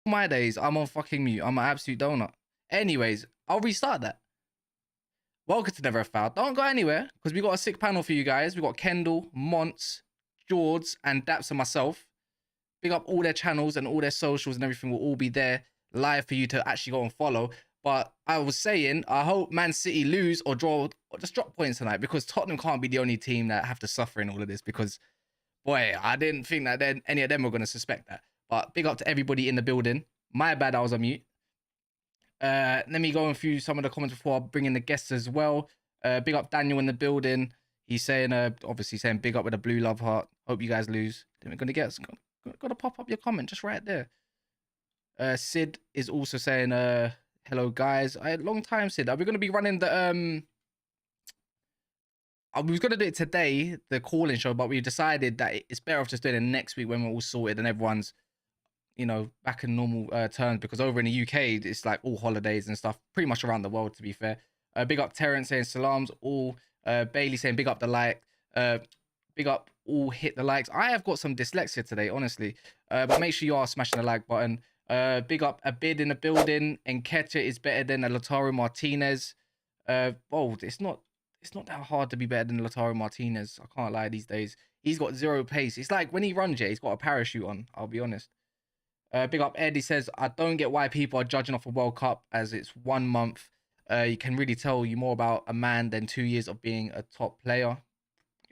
My days, I'm on fucking mute. I'm an absolute donut. Anyways, I'll restart that. Welcome to Never a Foul. Don't go anywhere because we got a sick panel for you guys. We got Kendall, Monts, George, and Daps and myself. Big up all their channels and all their socials and everything will all be there live for you to actually go and follow. But I was saying, I hope Man City lose or draw or just drop points tonight because Tottenham can't be the only team that have to suffer in all of this because, boy, I didn't think that any of them were going to suspect that. But big up to everybody in the building. My bad, I was on mute. Let me go through some of the comments before I bring in the guests as well. Big up Daniel in the building. He's saying, obviously saying big up with a blue love heart. Hope you guys lose. Then we're going to get, got to pop up your comment just right there. Sid is also saying, hello guys. Long time, Sid. Are we going to be running the, we was going to do it today, the call-in show, but we decided that it's better off just doing it next week when we're all sorted and everyone's, you know, back in normal terms, because over in the UK, it's like all holidays and stuff, pretty much around the world, to be fair. Big up Terrence saying salams, all. Bailey saying big up the like. Big up all, hit the likes. I have got some dyslexia today, honestly. But make sure you are smashing the like button. Big up a bid in the building. Nketiah is better than a Lautaro Martinez. Oh, it's not that hard to be better than Lautaro Martinez. I can't lie these days. He's got zero pace. It's like when he runs, yeah, he's got a parachute on, I'll be honest. Big up Ed, he says, I don't get why people are judging off a World Cup as it's 1 month. You can really tell you more about a man than 2 years of being a top player.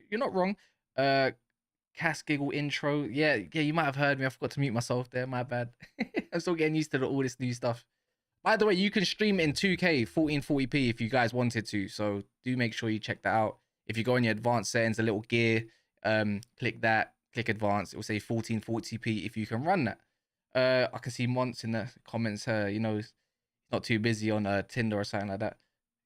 You're not wrong. Cass Giggle intro. Yeah, you might have heard me. I forgot to mute myself there. My bad. I'm still getting used to all this new stuff. By the way, you can stream it in 2K, 1440p if you guys wanted to. So do make sure you check that out. If you go in your advanced settings, a little gear, click that, click advanced. It will say 1440p if you can run that. I can see Monts in the comments. You know, he's not too busy on Tinder or something like that.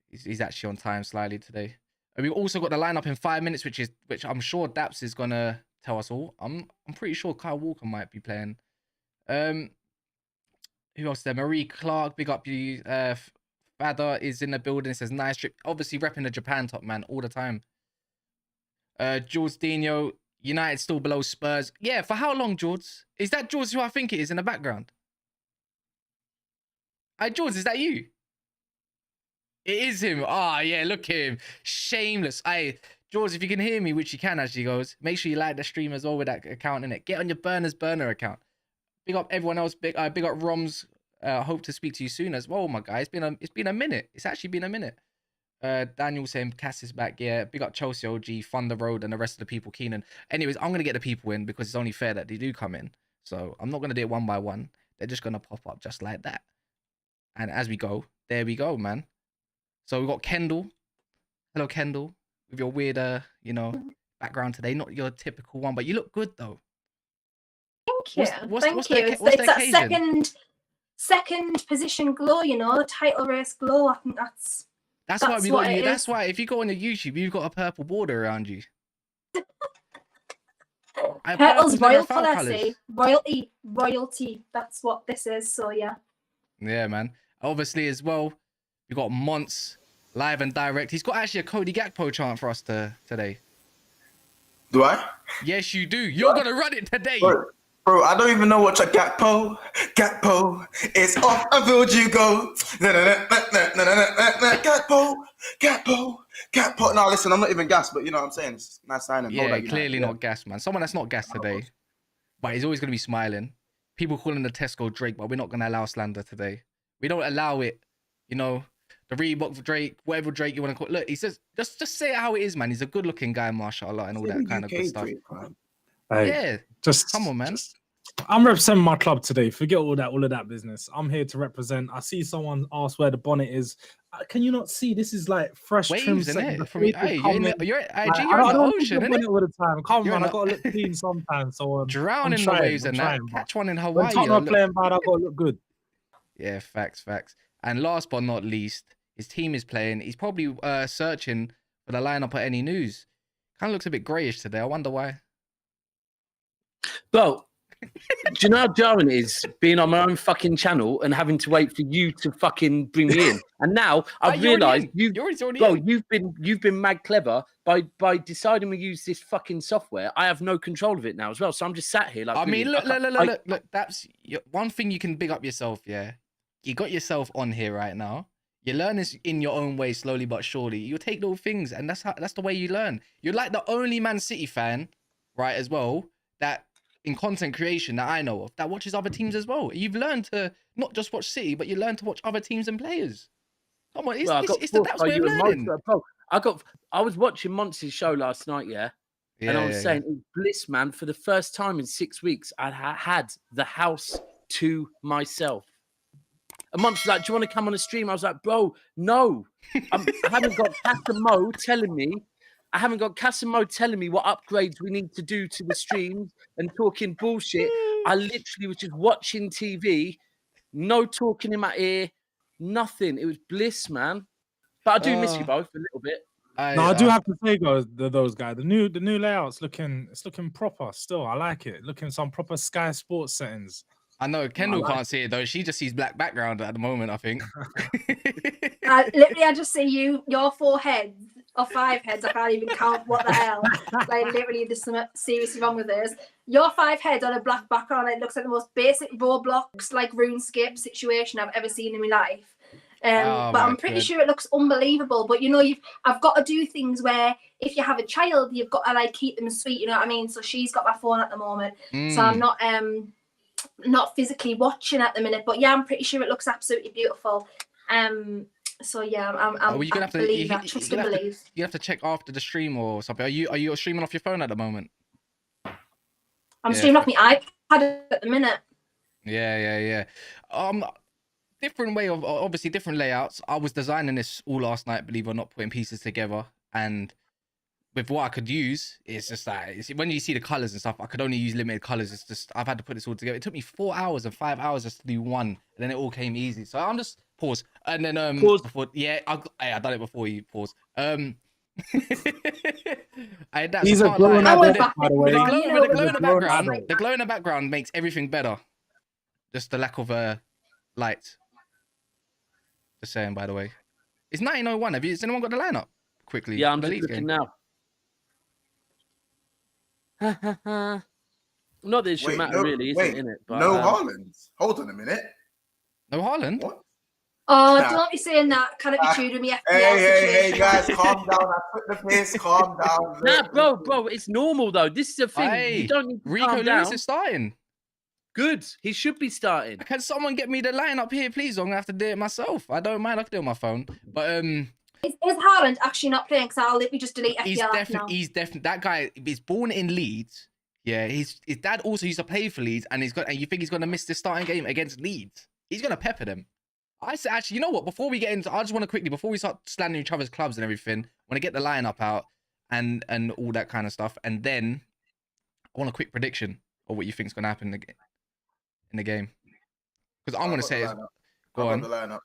He's actually on time slightly today. And we've also got the lineup in 5 minutes, which I'm sure Daps is gonna tell us all. I'm pretty sure Kyle Walker might be playing. Who else there? Marie Clark, big up you. Fada is in the building. It says nice trip. Obviously repping the Japan top, man, all the time. George Dino, United still below Spurs. Yeah, for how long, George? Is that George who I think it is in the background? George, is that you? It is him. Ah, yeah, look at him. Shameless. George, if you can hear me, which you can as she goes, make sure you like the stream as well with that account in it. Get on your burner account. Big up everyone else. Big up Roms. Hope to speak to you soon as well, my guy. It's been a minute. It's actually been a minute. Daniel saying Cass is back. Yeah, big up Chelsea OG, Thunder Road, and the rest of the people. Keenan. Anyways, I'm gonna get the people in because it's only fair that they do come in. So I'm not gonna do it one by one. They're just gonna pop up just like that. And as we go, there we go, man. So we've got Kendall. Hello, Kendall, with your weird, you know, background today. Not your typical one, but you look good though. Thank you. Thank you. It's that second position glow, you know, title race glow. I think that's why we got you. That's why if you go on the YouTube, you've got a purple border around you. Purple's royal colour, see. Royalty. That's what this is. So yeah. Yeah, man. Obviously, as well, we got Monts live and direct. He's got actually a Cody Gakpo chant for us today. Do I? Yes, you do. You're going to run it today. Bro, I don't even know what a Gakpo. It's off a field you go. Gakpo. No, listen, I'm not even gassed, but you know what I'm saying? It's nice signing. Yeah, clearly not gassed, man. Someone that's not gassed today. But he's always going to be smiling. People call him the Tesco Drake, but we're not going to allow slander today. We don't allow it. You know, the Reebok Drake, whatever Drake you want to call it. Look, he says, just say it how it is, man. He's a good-looking guy, mashallah, and all that kind of good stuff. Hey, yeah, come on, man. I'm representing my club today. Forget all of that business. I'm here to represent. I see someone ask where the bonnet is. Can you not see? This is like fresh waves, trim. Isn't it? From you're in the ocean, isn't it? All the time. Come on, I gotta look clean sometimes. So drown in the waves and that. Catch one in Hawaii. When Tottenham playing bad, I gotta look good. Yeah, facts. And last but not least, his team is playing. He's probably searching for the lineup at any news. Kind of looks a bit greyish today. I wonder why. Well, do you know how jarring it is being on my own fucking channel and having to wait for you to fucking bring me in? And now I've realised you've been mad clever by deciding to use this fucking software. I have no control of it now as well. So I'm just sat here like. I mean, look. That's one thing you can big up yourself. Yeah, you got yourself on here right now. You learn this in your own way, slowly but surely. You take little things, and that's the way you learn. You're like the only Man City fan, right? As well, that in content creation that I know of, that watches other teams as well. You've learned to not just watch City, but you learn to watch other teams and players. Come on, it's the Daps way of learning. I was watching Monts' show last night, and I was saying, it's bliss, man. For the first time in 6 weeks, I had the house to myself. And Monts was like, do you want to come on a stream? I was like, bro, no. I haven't got Casammo telling me. I haven't got Casammo telling me what upgrades we need to do to the streams and talking bullshit. I literally was just watching TV, no talking in my ear, nothing. It was bliss, man. But I do miss you both a little bit. I do have to say, those guys, the new layout's looking proper still. I like it. Looking some proper Sky Sports settings. I know Kendall can't see it though. She just sees black background at the moment, I think. Literally, I just see your 4 heads or 5 heads. I can't even count. What the hell? Like literally, there's something seriously wrong with this. Your 5 heads on a black background. It looks like the most basic Roblox like RuneScape situation I've ever seen in my life. But I'm pretty sure it looks unbelievable. But you know, I've got to do things where if you have a child, you've got to like keep them sweet. You know what I mean? So she's got my phone at the moment, so I'm not physically watching at the minute. But yeah, I'm pretty sure it looks absolutely beautiful. So yeah, I'm you're gonna have to trust and believe. You have to check after the stream or something. Are you streaming off your phone at the moment? I'm streaming off my iPad at the minute. Yeah. Different way of obviously different layouts. I was designing this all last night, believe it or not, putting pieces together, and with what I could use, it's just like when you see the colors and stuff, I could only use limited colors. It's just I've had to put this all together. It took me 4 hours and 5 hours just to do one, and then it all came easy. So I'm just pause and then pause. Before, I done it before you pause. These are glowing by the way. The glow in the background makes everything better. Just the lack of light. Just saying, by the way. It's 1901. Has anyone got the lineup? Quickly. Yeah, I'm just looking now. Not that it should matter, really, isn't it? But, no Haaland. Hold on a minute. No Haaland? What? Oh, don't be saying that. Can it be true to me? Hey, guys, calm down. I put the pace. Calm down. Nah, bro, it's normal though. This is a thing. You don't need to Rico calm Lewis down. is starting. Good. He should be starting. Can someone get me the lineup here, please? I'm gonna have to do it myself. I don't mind. I can do it on my phone. But is Haaland actually not playing? Because I'll literally just delete FPL now. He's definitely that guy. He's born in Leeds. Yeah, his dad also used to play for Leeds, and you think he's gonna miss the starting game against Leeds? He's gonna pepper them. I said, actually, you know what? Before we get into, I just want to quickly, before we start slandering each other's clubs and everything, I want to get the lineup out and all that kind of stuff, and then I want a quick prediction of what you think is gonna happen in the game. Because I'm gonna say, go on. The lineup.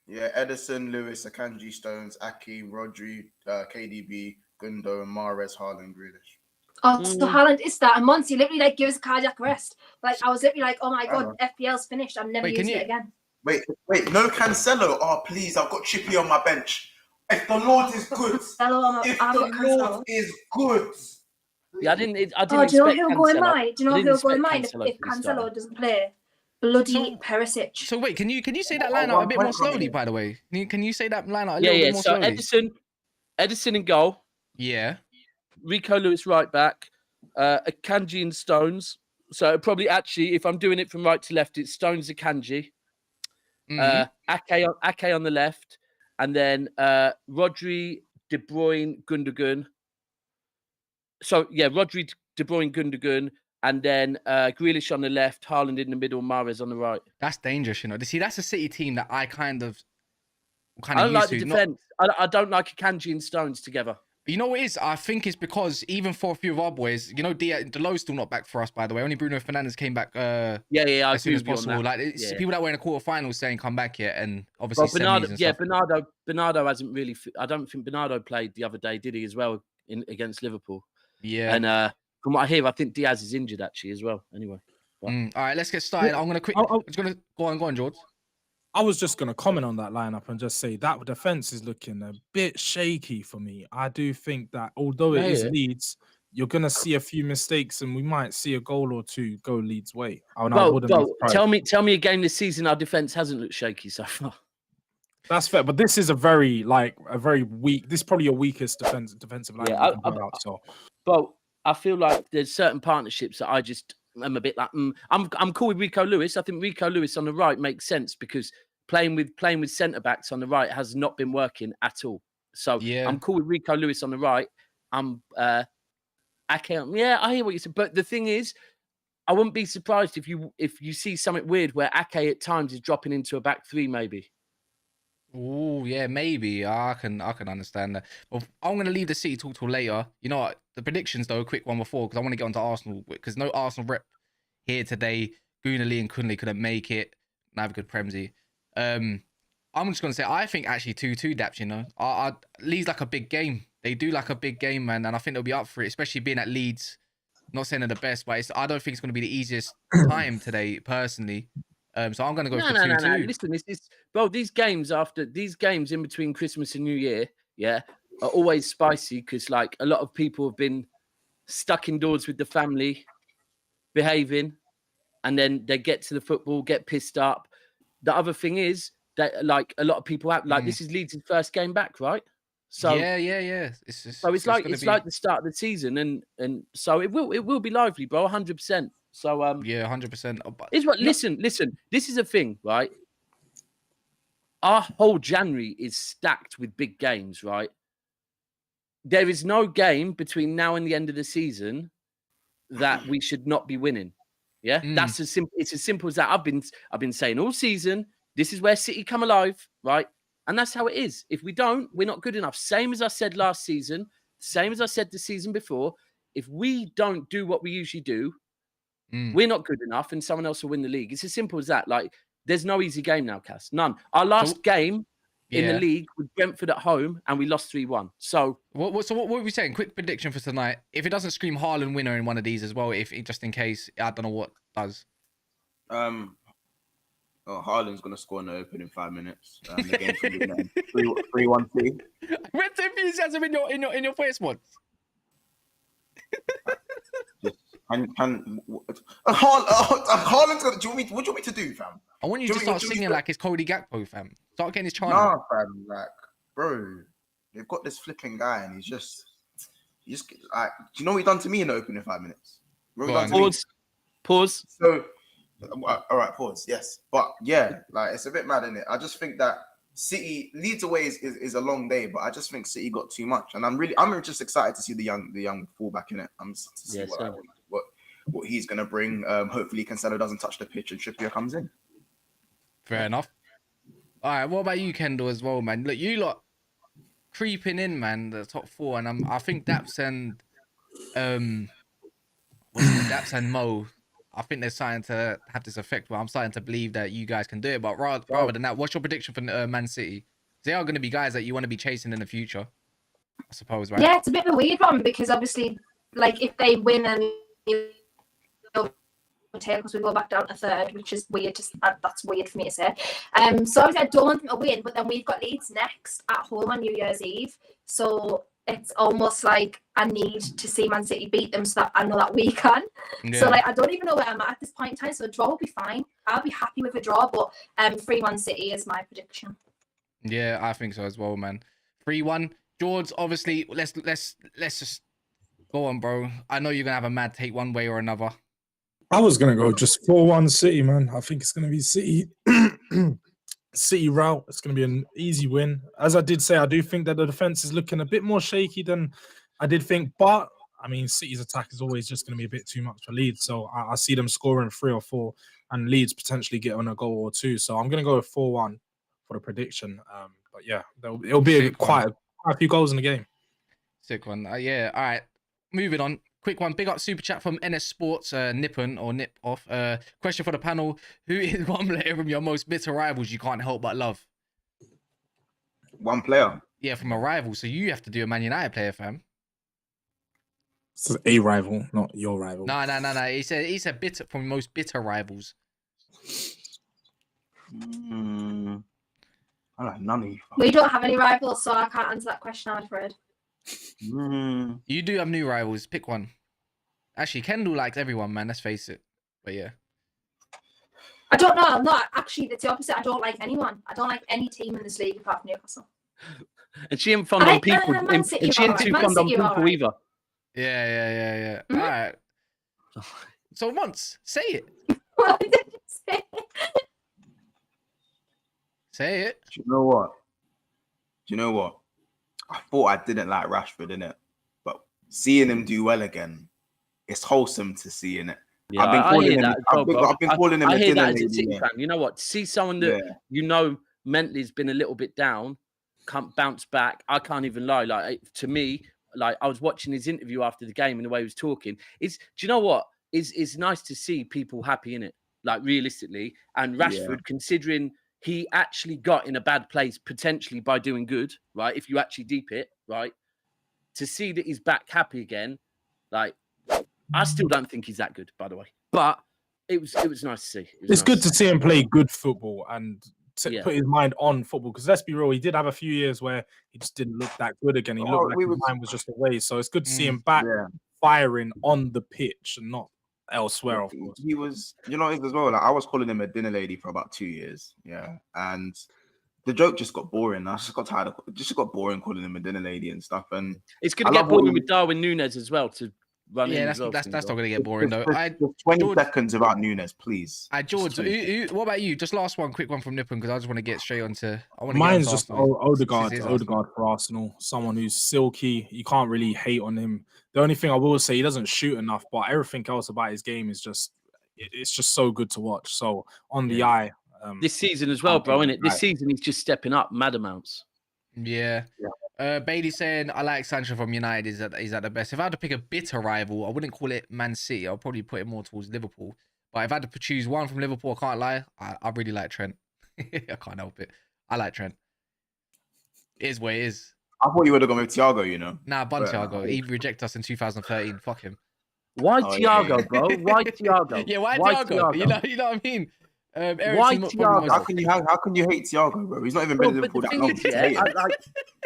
Yeah, Edison, Lewis, Akanji, Stones, Aki, Rodri, KDB, Gundo, Mahrez, Haaland, Grealish. Oh, so Haaland is that, and Monty literally like gives a cardiac arrest. Like I was literally like, oh my god, FPL's finished. I'm never using it again. Wait, no Cancelo. Oh, please, I've got Chippy on my bench. If the Lord is good, if the Lord is good. Yeah, I didn't do you know who'll go in mine? Do you know I who'll didn't go in expect mine if Cancelo to be starting. Cancelo doesn't play? Bloody So- Perisic. So wait, can you say that lineup a bit more slowly? By the way, can you say that lineup a little bit more So slowly? Edison in goal. Yeah. Rico Lewis right back. Akanji and Stones. So probably actually, if I'm doing it from right to left, it's Stones, Akanji. Ake on the left, and then Rodri, De Bruyne, Gundogan. So yeah, Rodri, De Bruyne, Gundogan, and then Grealish on the left, Haaland in the middle, Mahrez on the right. That's dangerous, you know. See, that's a City team that I kind of I don't used like to. the defense. I don't like Akanji and Stones together. You know what it is? I think it's because even for a few of our boys, you know, Delo's still not back for us, by the way. Only Bruno Fernandes came back I as soon agree as with you on possible. that. Like it's Yeah. people that were in the quarterfinals saying come back yet, and obviously Bernardo, semis and stuff. Bernardo hasn't really. I don't think Bernardo played the other day, did he? As well against Liverpool. Yeah. And from what I hear, I think Diaz is injured actually as well. Anyway. All right, let's get started. I'm gonna go on, George. I was just going to comment on that lineup and just say that defense is looking a bit shaky for me. I do think that although it is Leeds, you're going to see a few mistakes and we might see a goal or two go Leeds' way. Tell me a game this season our defense hasn't looked shaky so far. That's fair, but this is a very weak. This is probably your weakest defensive line. But I feel like there's certain partnerships that I just am a bit like. I'm cool with Rico Lewis. I think Rico Lewis on the right makes sense because playing with centre backs on the right has not been working at all. So I'm cool with Rico Lewis on the right. I hear what you said, but the thing is, I wouldn't be surprised if you see something weird where Ake at times is dropping into a back three, maybe. Oh yeah, maybe I can understand that. Well, I'm gonna leave the City talk till later. You know what? The predictions though, a quick one before because I want to get onto Arsenal because no Arsenal rep here today. Gunali and Kunle couldn't make it. Neither could Premsy. I'm just gonna say I think actually 2-2 Daps. You know, Leeds like a big game. They do like a big game, man, and I think they'll be up for it, especially being at Leeds. Not saying they're the best, but I don't think it's gonna be the easiest time today, personally. So I'm going to go for 2-2. No. Listen, bro, these games in between Christmas and New Year, are always spicy because like a lot of people have been stuck indoors with the family, behaving, and then they get to the football, get pissed up. The other thing is that like a lot of people have this is Leeds' first game back, right? So yeah. It's like the start of the season, and so it will be lively, bro, 100%. So 100%. Listen. This is a thing, right? Our whole January is stacked with big games, right? There is no game between now and the end of the season that we should not be winning. Yeah, that's as simple. It's as simple as that. I've been saying all season. This is where City come alive, right? And that's how it is. If we don't, we're not good enough. Same as I said last season. Same as I said the season before. If we don't do what we usually do. We're not good enough and someone else will win the league. It's as simple as that. Like, there's no easy game now, Cass. None. Our last game in the league was Brentford at home and we lost 3-1. So what were we saying? Quick prediction for tonight. If it doesn't scream Haaland winner in one of these as well, if just in case, I don't know what does. Haaland's going to score in the opening 5 minutes. The game's going to be 3-1 City. Where's the enthusiasm in your face, what? Haaland's gonna. What do you want me to do, fam? I want you to start singing like it's Cody Gakpo, fam. Start getting his chant. Nah, fam. Like, bro, they've got this flipping guy, and he's just like. Do you know what he done to me in the opening 5 minutes? Pause. So, all right, pause. Yes, but yeah, like it's a bit mad, isn't it? I just think that City Leeds away is a long day, but I just think City got too much, and I'm just excited to see the young fullback in it. I'm to see what he's gonna bring. Hopefully, Cancelo doesn't touch the pitch and Trippier comes in. Fair enough. All right, what about you, Kendall, as well, man? Look, you lot creeping in, man, the top four, and I think Daps and Daps and Mo. I think they're starting to have this effect where I'm starting to believe that you guys can do it. But rather than that, what's your prediction for Man City? They are going to be guys that you want to be chasing in the future, I suppose, right? Yeah, it's a bit of a weird one because obviously, like, if they win and table because we go back down to third, which is weird. That's weird for me to say. So obviously I don't want them to win, but then we've got Leeds next at home on New Year's Eve. So it's almost like I need to see Man City beat them so that I know that we can. Yeah. So like I don't even know where I'm at this point in time. So a draw will be fine. I'll be happy with a draw, but 3-1 City is my prediction. Yeah, I think so as well, man. 3-1. George, obviously, let's just go on, bro. I know you're gonna have a mad take one way or another. I was gonna go just 4-1 City, man. I think it's gonna be City. City route. It's gonna be an easy win. As I did say, I do think that the defense is looking a bit more shaky than I did think. But I mean, City's attack is always just gonna be a bit too much for Leeds. So I see them scoring 3 or 4, and Leeds potentially getting a goal or 2. So I'm gonna go with 4-1 for the prediction. But yeah, it'll be quite a few goals in the game. Sick one. Yeah. All right. Moving on. Quick one. Big up super chat from NS Sports. Nippon or Nip Off. Question for the panel: who is one player from your most bitter rivals you can't help but love? One player. Yeah, from a rival. So you have to do a Man United player, fam. This is a rival, not your rival. No. He said bitter from most bitter rivals. I like none of you. We don't have any rivals, so I can't answer that question, I'm afraid. You do have new rivals. Pick one. Actually, Kendall likes everyone, man. Let's face it. But yeah. I don't know. I'm not actually. It's the opposite. I don't like anyone. I don't like any team in this league apart from Newcastle. And she ain't fond on people. And she ain't too fond on people right. either. Yeah. Mm-hmm. All right. So once, say it. What did you say? Say it. Do you know what? I thought I didn't like Rashford, innit? But seeing him do well again, it's wholesome to see, innit? Yeah, I've been calling him. I've been calling him. I a hear dinner that as a lady, City yeah. fan. You know what? See someone that you know mentally has been a little bit down, can't bounce back. I can't even lie. Like to me, like I was watching his interview after the game and the way he was talking. Do you know what? It's nice to see people happy in it. Like realistically, and Rashford, considering he actually got in a bad place potentially by doing good, right? If you actually deep it, right? To see that he's back happy again, like I still don't think he's that good, by the way. But it was nice to see. It's good to see him play good football and put his mind on football. Because let's be real, he did have a few years where he just didn't look that good again. He looked like his mind was just away. So it's good to see him back firing on the pitch and not elsewhere, of course. He was, you know, as well. Like I was calling him a dinner lady for about 2 years, and the joke just got boring. I just got tired of it. Just got boring calling him a dinner lady and stuff. And it's going to get boring with Darwin Núñez as well to run in. That's not going to get boring though. Just 20 seconds about Núñez, please. George, what about you? Just last one, quick one from Nippon, because I just want to get straight onto. Mine's just Odegaard for Arsenal. Someone who's silky. You can't really hate on him. The only thing I will say, he doesn't shoot enough, but everything else about his game is it's just so good to watch. So on the eye. This season as well, bro, innit? This season he's just stepping up mad amounts. Yeah. Bailey saying I like Sancho from United. Is at the best. If I had to pick a bitter rival, I wouldn't call it Man City. I'll probably put it more towards Liverpool. But if I had to choose one from Liverpool, I can't lie. I really like Trent. I can't help it. I like Trent. It is what it is. I thought you would have gone with Thiago, you know. Nah, Thiago. He rejected us in 2013. Fuck him. Why Thiago, bro? Why Thiago? Yeah, why Thiago? You know what I mean? Why Thiago? How can you hate Thiago, bro? He's not even been in Liverpool that long. Like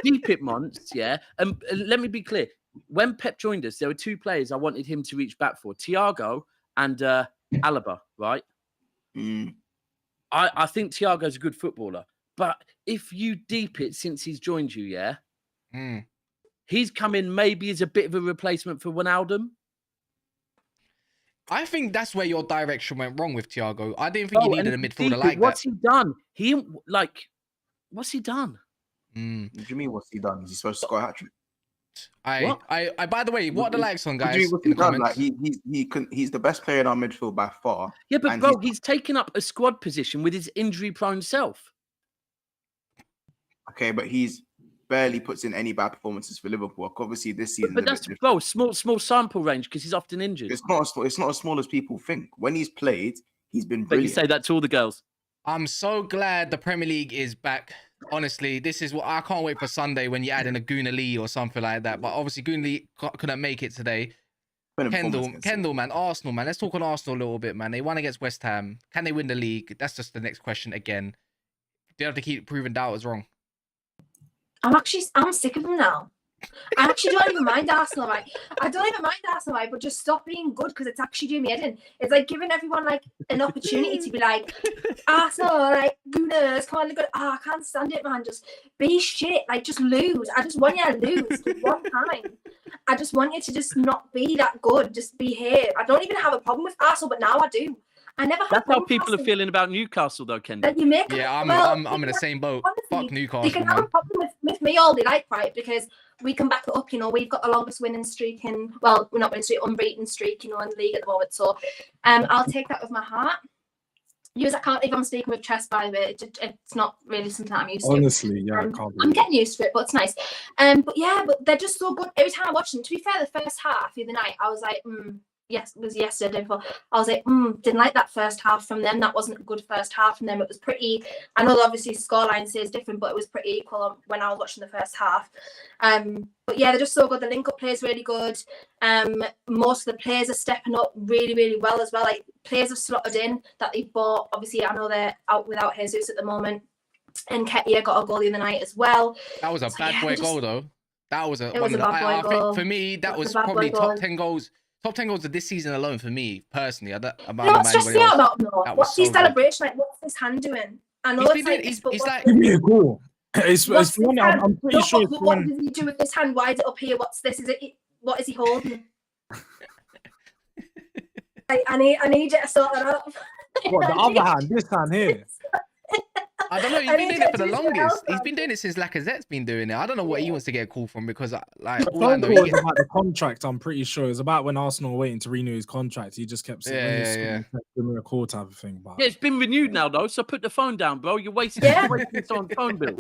deep it, Monts, And let me be clear. When Pep joined us, there were 2 players I wanted him to reach back for: Thiago and Alaba. Right? I think Thiago's a good footballer, but if you deep it since he's joined you, he's come in maybe as a bit of a replacement for Wijnaldum. I think that's where your direction went wrong with Thiago. I didn't think you needed a midfielder like that. What's he done? What's he done? What do you mean? What's he done? Is he supposed to score a hat trick? I. By the way, what are the likes on, guys? What's he done? Like he's the best player in our midfield by far. Yeah, but bro, he's taken up a squad position with his injury-prone self. Okay, but he's barely puts in any bad performances for Liverpool. Obviously, this season. But that's small sample range because he's often injured. It's not as small as people think. When he's played, he's been brilliant. But you say that to all the girls. I'm so glad the Premier League is back. Honestly, this is what I can't wait for Sunday when you add in a Gooner Lee or something like that. But obviously, Gooner Lee couldn't make it today. Kendall, man, Arsenal, man. Let's talk on Arsenal a little bit, man. They won against West Ham. Can they win the league? That's just the next question again. Do you have to keep proving doubters wrong? I'm sick of them now. I actually don't even mind Arsenal, right? I don't even mind Arsenal, right? But just stop being good because it's actually doing me head in. It's like giving everyone like an opportunity to be like, Arsenal, like, gooners, come on, look good. I can't stand it, man. Just be shit. Like, just lose. I just want you to lose one time. I just want you to just not be that good. Just behave. I don't even have a problem with Arsenal, but now I do. I never had. That's how people are feeling about Newcastle, though, Kendall. I'm in the same boat. Fuck Newcastle. They can have a problem with me all they like, right? Because we can back it up. You know, we've got the longest winning streak in. Well, we're not winning streak, unbeaten streak. You know, in the league at the moment. So, I'll take that with my heart. I can't think I'm speaking with chest, by the way. It's not really something I'm used to. Honestly, yeah, I can't. I'm getting used to it, but it's nice. But they're just so good. Every time I watch them, to be fair, the first half the other night, I was like, yes, it was yesterday before. I was like, didn't like that first half from them. That wasn't a good first half from them. It was pretty. I know obviously scoreline says different, but it was pretty equal when I was watching the first half. But yeah, they're just so good. The link up play is really good. Most of the players are stepping up really, really well as well. Like players have slotted in that they've bought. Obviously, I know they're out without Jesus at the moment. And Ketia got a goal the other night as well. That was a bad boy goal though. That was a bad boy goal. For me, that was probably top 10 goals. Top 10 goals of this season alone for me, personally. What's stressing out about him though? What's his celebration? Like, what's his hand doing? I know he's like... Give me a goal. It's one, I'm pretty sure it's what does he do with his hand? Why is it up here? What's this? What is he holding? I need you to sort that out. What, the other hand? This hand here? I don't know. He's been doing it for the longest. He's been doing it since Lacazette's been doing it. I don't know what he wants to get a call from because, like, the phone call was about the contract. I'm pretty sure it was about when Arsenal were waiting to renew his contract. He just kept saying, "Give me a call," type of thing. But yeah, it's been renewed now though. So put the phone down, bro. You're wasting on phone bill.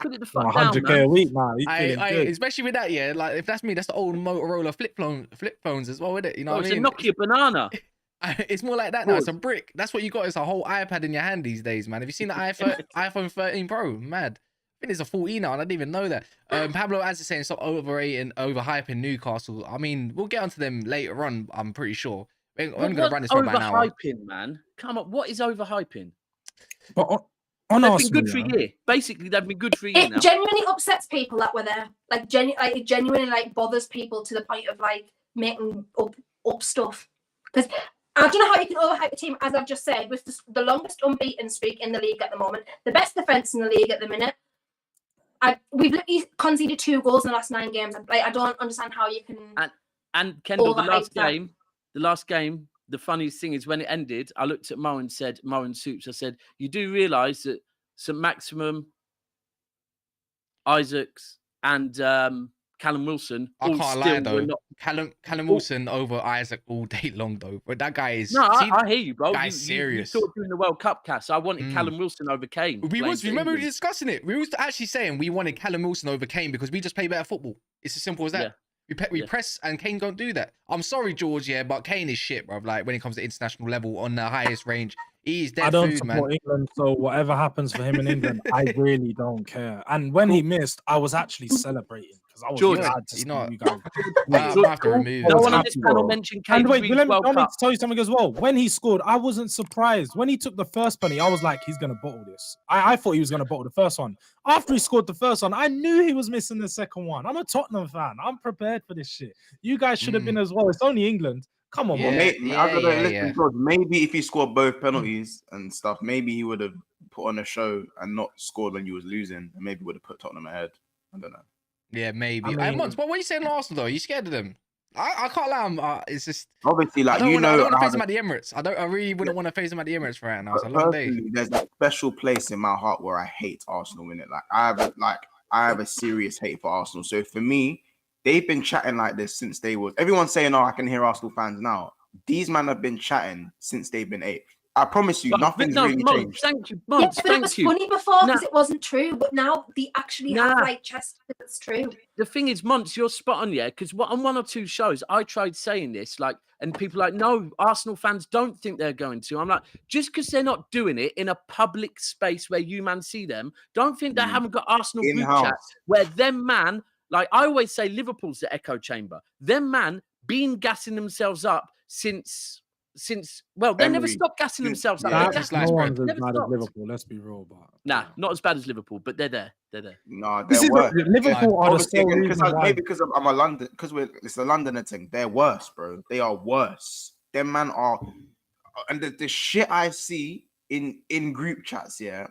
Put it the fuck down, 100K a week now. Especially with that, yeah. Like if that's me, that's the old Motorola flip phones as well, isn't it? You know what I mean? It's a Nokia banana. It's more like that now. It's a brick. That's what you got. It's a whole iPad in your hand these days, man. Have you seen the iPhone 13 Pro? Mad. I think it's a 14 now, and I didn't even know that. Pablo, as is saying, stop overhyping Newcastle. I mean, we'll get onto them later on. I'm pretty sure. I'm going to run this one by now. Overhyping, man. Come on, what is overhyping? But they've been good for a year. Basically, they've been good for a year now. It genuinely upsets people that were there. Like, it genuinely like bothers people to the point of like making up stuff. Because I don't know how you can overhype a team, as I've just said, with the longest unbeaten streak in the league at the moment, the best defence in the league at the minute. We've literally conceded 2 goals in the last 9 games. Like, I don't understand how you can. And Kendall, the last game, the funniest thing is when it ended, I looked at Mo and said, Mo and Soups, I said, you do realise that St. Maximum, Isaacs, and Callum Wilson. I can't lie though. Callum Wilson over Isaac all day long though. But that guy is. No, I hear you, bro. Guy's serious. You thought during the World Cup cast, I wanted Callum Wilson over Kane. Remember we were discussing it. We were actually saying we wanted Callum Wilson over Kane because we just play better football. It's as simple as that. Yeah. We press and Kane don't do that. I'm sorry, George, but Kane is shit, bro. Like when it comes to international level on the highest range, he's dead. I don't food, support England, so whatever happens for him in England, I really don't care. And when he missed, I was actually celebrating. I was George, glad to see you guys. I have to remove no one on this panel mentioned Kane. And wait, let me tell you something as well. When he scored, I wasn't surprised. When he took the first penalty, I was like, he's going to bottle this. I thought he was going to bottle the first one. After he scored the first one, I knew he was missing the second one. I'm a Tottenham fan. I'm prepared for this shit. You guys should have been as well. It's only England. Come on, maybe if he scored both penalties and stuff, maybe he would have put on a show and not scored when you was losing, and maybe would have put Tottenham ahead. I don't know. Yeah, maybe. Monts, what are you saying on Arsenal though? Are you scared of them? I can't lie. It's just obviously like I don't want to face them at the Emirates. I really wouldn't want to face them at the Emirates right now. It's a long day. There's a special place in my heart where I hate Arsenal in it. Like I have a serious hate for Arsenal. So for me, they've been chatting like this since they was. Everyone's saying, "Oh, I can hear Arsenal fans now." These men have been chatting since they've been 8th. I promise you, nothing's really changed. Thank you, Monts. But it was funny before because it wasn't true, but now they actually have like chest. It's true. The thing is, Monts, you're spot on, because on 1 or 2 shows, I tried saying this, and people are like, no, Arsenal fans don't think they're going to. I'm like, just because they're not doing it in a public space where you man see them, don't think they haven't got Arsenal group chat where them man, like I always say, Liverpool's the echo chamber. Them man been gassing themselves up since well, they never Emery. stopped gassing themselves up. Yeah, They just gassed like no spread. one's as Never bad as stopped. Liverpool. Let's be real, but Nah, not as bad as Liverpool, but they're there. They're there. No, This they're is worse. Liverpool are the Obviously, sole again, reason why. maybe because I'm a London, because it's a Londoner thing. They're worse, bro. They are worse. Them man are, and the shit I see in group chats, yeah,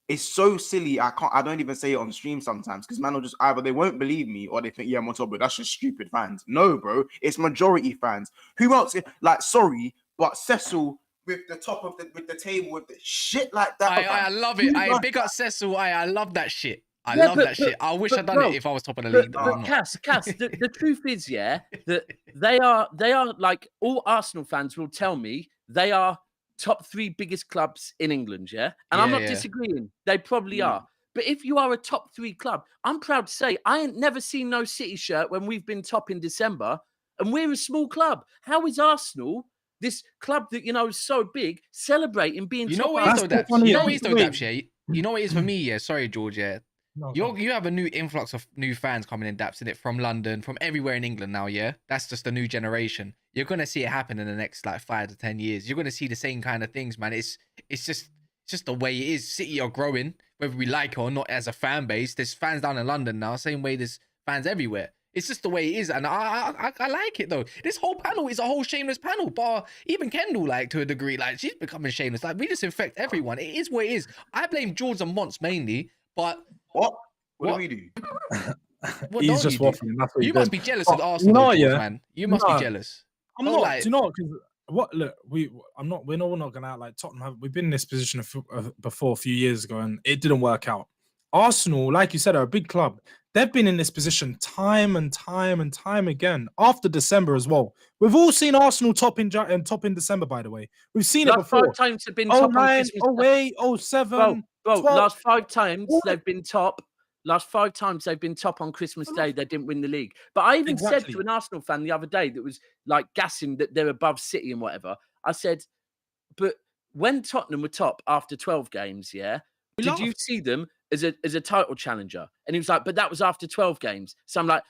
it's so silly. I don't even say it on stream sometimes because man will just either they won't believe me or they think, yeah, I'm on top, but that's just stupid fans. No, bro, it's majority fans. Who else? Like, sorry, but Cecil with the top of the table with the shit like that. I love it. Who I does big up Cecil. I love that shit. I Yeah, love that shit. I wish I'd done bro, it if I was top of the league. But I'm not. Cass, the truth is, yeah, that they are like all Arsenal fans will tell me they are top 3 biggest clubs in England, yeah? And I'm Yeah, not yeah. disagreeing. They probably are. But if you are a top 3 club, I'm proud to say I ain't never seen no City shirt when we've been top in December, and we're a small club. How is Arsenal, this club that, you know, is so big, celebrating being You top? know what it is That's though, so Daps? funny. You know what it is though, Wait. Daps, yeah? You know what it is for me, yeah? Sorry, George, yeah? No, You have a new influx of new fans coming in, Daps, in it, from London, from everywhere in England now, yeah? That's just a new generation. You're going to see it happen in the next, like, 5 to 10 years. You're going to see the same kind of things, man. It's just the way it is. City are growing, whether we like it or not, as a fan base. There's fans down in London now, same way there's fans everywhere. It's just the way it is, and I like it, though. This whole panel is a whole shameless panel, bar even Kendall, like, to a degree. Like, she's becoming shameless. Like, we just infect everyone. It is what it is. I blame George and Monts mainly, but... What do we do? What he's don't just you do? waffling. That's what You he's must doing. be jealous But of you Arsenal, know though, what, George, yeah? man. You must be No, jealous. I'm Don't not. lie. Do you know? Because what? Look, we're not gonna act like Tottenham. We've been in this position before a few years ago, and it didn't work out. Arsenal, like you said, are a big club. They've been in this position time and time and time again after December as well. We've all seen Arsenal top in December, by the way. We've seen it Last before. 5 times have been top on 09, Christmas. 08, 07, Bro, 12. last 5 times What? they've been top. Last 5 times they've been top on Christmas Day. They didn't win the league. But I even said Exactly. to an Arsenal fan the other day that was like gassing that they're above City and whatever. I said, but when Tottenham were top after 12 games, yeah, did you see them as a title challenger? And he was like, but that was after 12 games. So I'm like,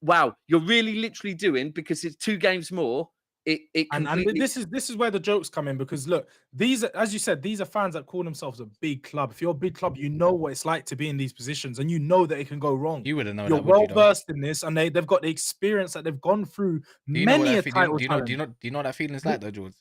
wow, you're really literally doing, because it's 2 games more. It completely... And this is where the jokes come in, because look, these are, as you said, these are fans that call themselves a big club. If you're a big club, you know what it's like to be in these positions, and you know that it can go wrong. You wouldn't know You're that, would well you, though? versed in this, and they've got the experience that they've gone through Do you know what many a that title do you know what that feeling's like, though, George?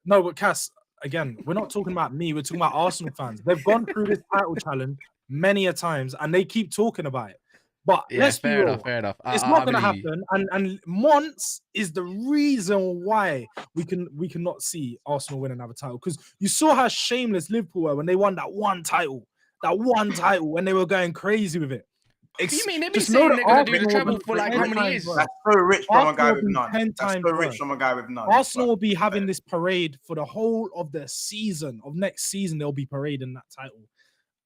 No, but Cass, again, we're not talking about me. We're talking about Arsenal fans. They've gone through this title challenge many a times, and they keep talking about it. But Yeah, let's be fair real. enough, fair enough. It's I not going to believe you. happen, and Monts is the reason why we cannot see Arsenal win another title, because you saw how shameless Liverpool were when they won that one title, when they were going crazy with it. You mean they've been Just know saying that they're going to do the Arsenal treble will for be like 10 how many times years? worse. That's so rich from a Arsenal guy will with be none. 10 That's times so rich worse. from a guy with none. Arsenal will be having this parade for the whole of the season of next season. They'll be parading that title,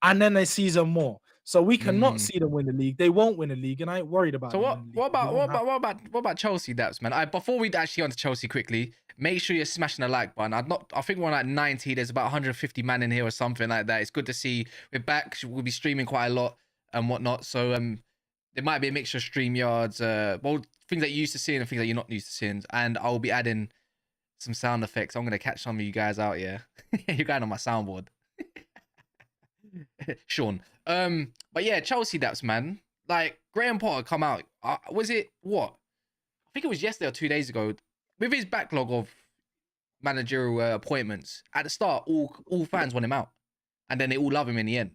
and then a season more. So we cannot see them win the league. They won't win the league, and I ain't worried about. So them what winning the league. about what about Chelsea, Daps, man? Before we actually on to Chelsea quickly, make sure you're smashing the like button. I think we're on like 90. There's about 150 man in here or something like that. It's good to see we're back. We'll be streaming quite a lot and whatnot. So there might be a mixture of StreamYards, things that you're used to seeing and things that you're not used to seeing. And I'll be adding some sound effects. I'm gonna catch some of you guys out, yeah. You're going on my soundboard. Sean. But yeah, Chelsea, Daps, man. Like, Graham Potter come out. Was it what? I think it was yesterday or 2 days ago. With his backlog of managerial appointments, at the start, all fans want him out, and then they all love him in the end.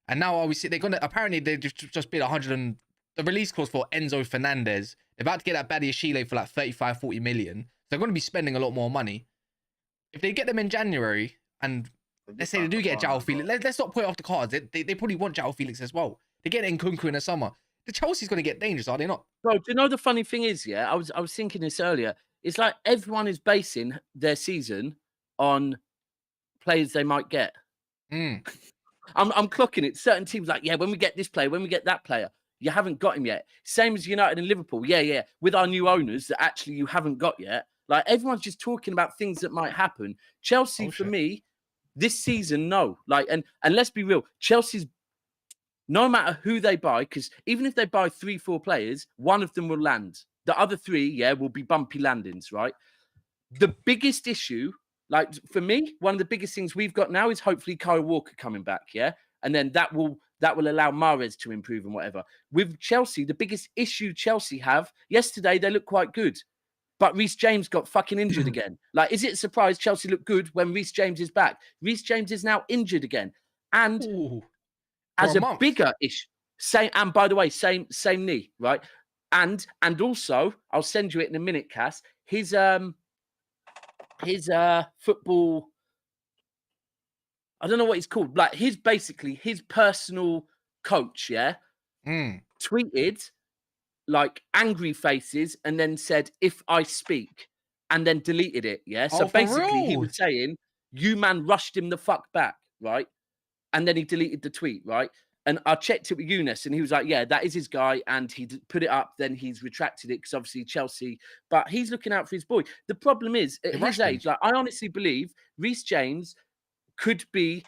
And now obviously apparently they just bid 100 and the release clause for Enzo Fernandez. They're about to get that Badiashile for like 35-40 million. So they're going to be spending a lot more money. If they get them in January, and let's say they do get João Felix, let's not put it off the cards. They probably want João Felix as well. They get Nkunku in the summer. The Chelsea's going to get dangerous, are they not? Bro, do you know the funny thing is, yeah? I was thinking this earlier. It's like everyone is basing their season on players they might get. I'm clocking it. Certain teams like, yeah, when we get this player, when we get that player, you haven't got him yet. Same as United and Liverpool. Yeah. With our new owners that actually you haven't got yet. Like, everyone's just talking about things that might happen. Chelsea, for me, this season, no. Like, and let's be real, Chelsea's, no matter who they buy, because even if they buy 3-4 players, one of them will land. The other 3, yeah, will be bumpy landings, right? The biggest issue, like for me, one of the biggest things we've got now is hopefully Kyle Walker coming back, yeah? And then that will allow Mahrez to improve and whatever. With Chelsea, the biggest issue Chelsea have, yesterday they looked quite good, but Reece James got fucking injured again. Like, is it a surprise Chelsea look good when Reece James is back? Reece James is now injured again. And as a bigger issue, and by the way, same knee, right? And also, I'll send you it in a minute, Cass. His football, I don't know what he's called. Like his personal coach, yeah, tweeted like angry faces and then said, "If I speak," and then deleted it. Yeah. So basically, he was saying, "You man rushed him the fuck back," right? And then he deleted the tweet, right? And I checked it with Eunice, and he was like, "Yeah, that is his guy." And he put it up. Then he's retracted it because obviously Chelsea, but he's looking out for his boy. The problem is at his age, like I honestly believe Reece James could be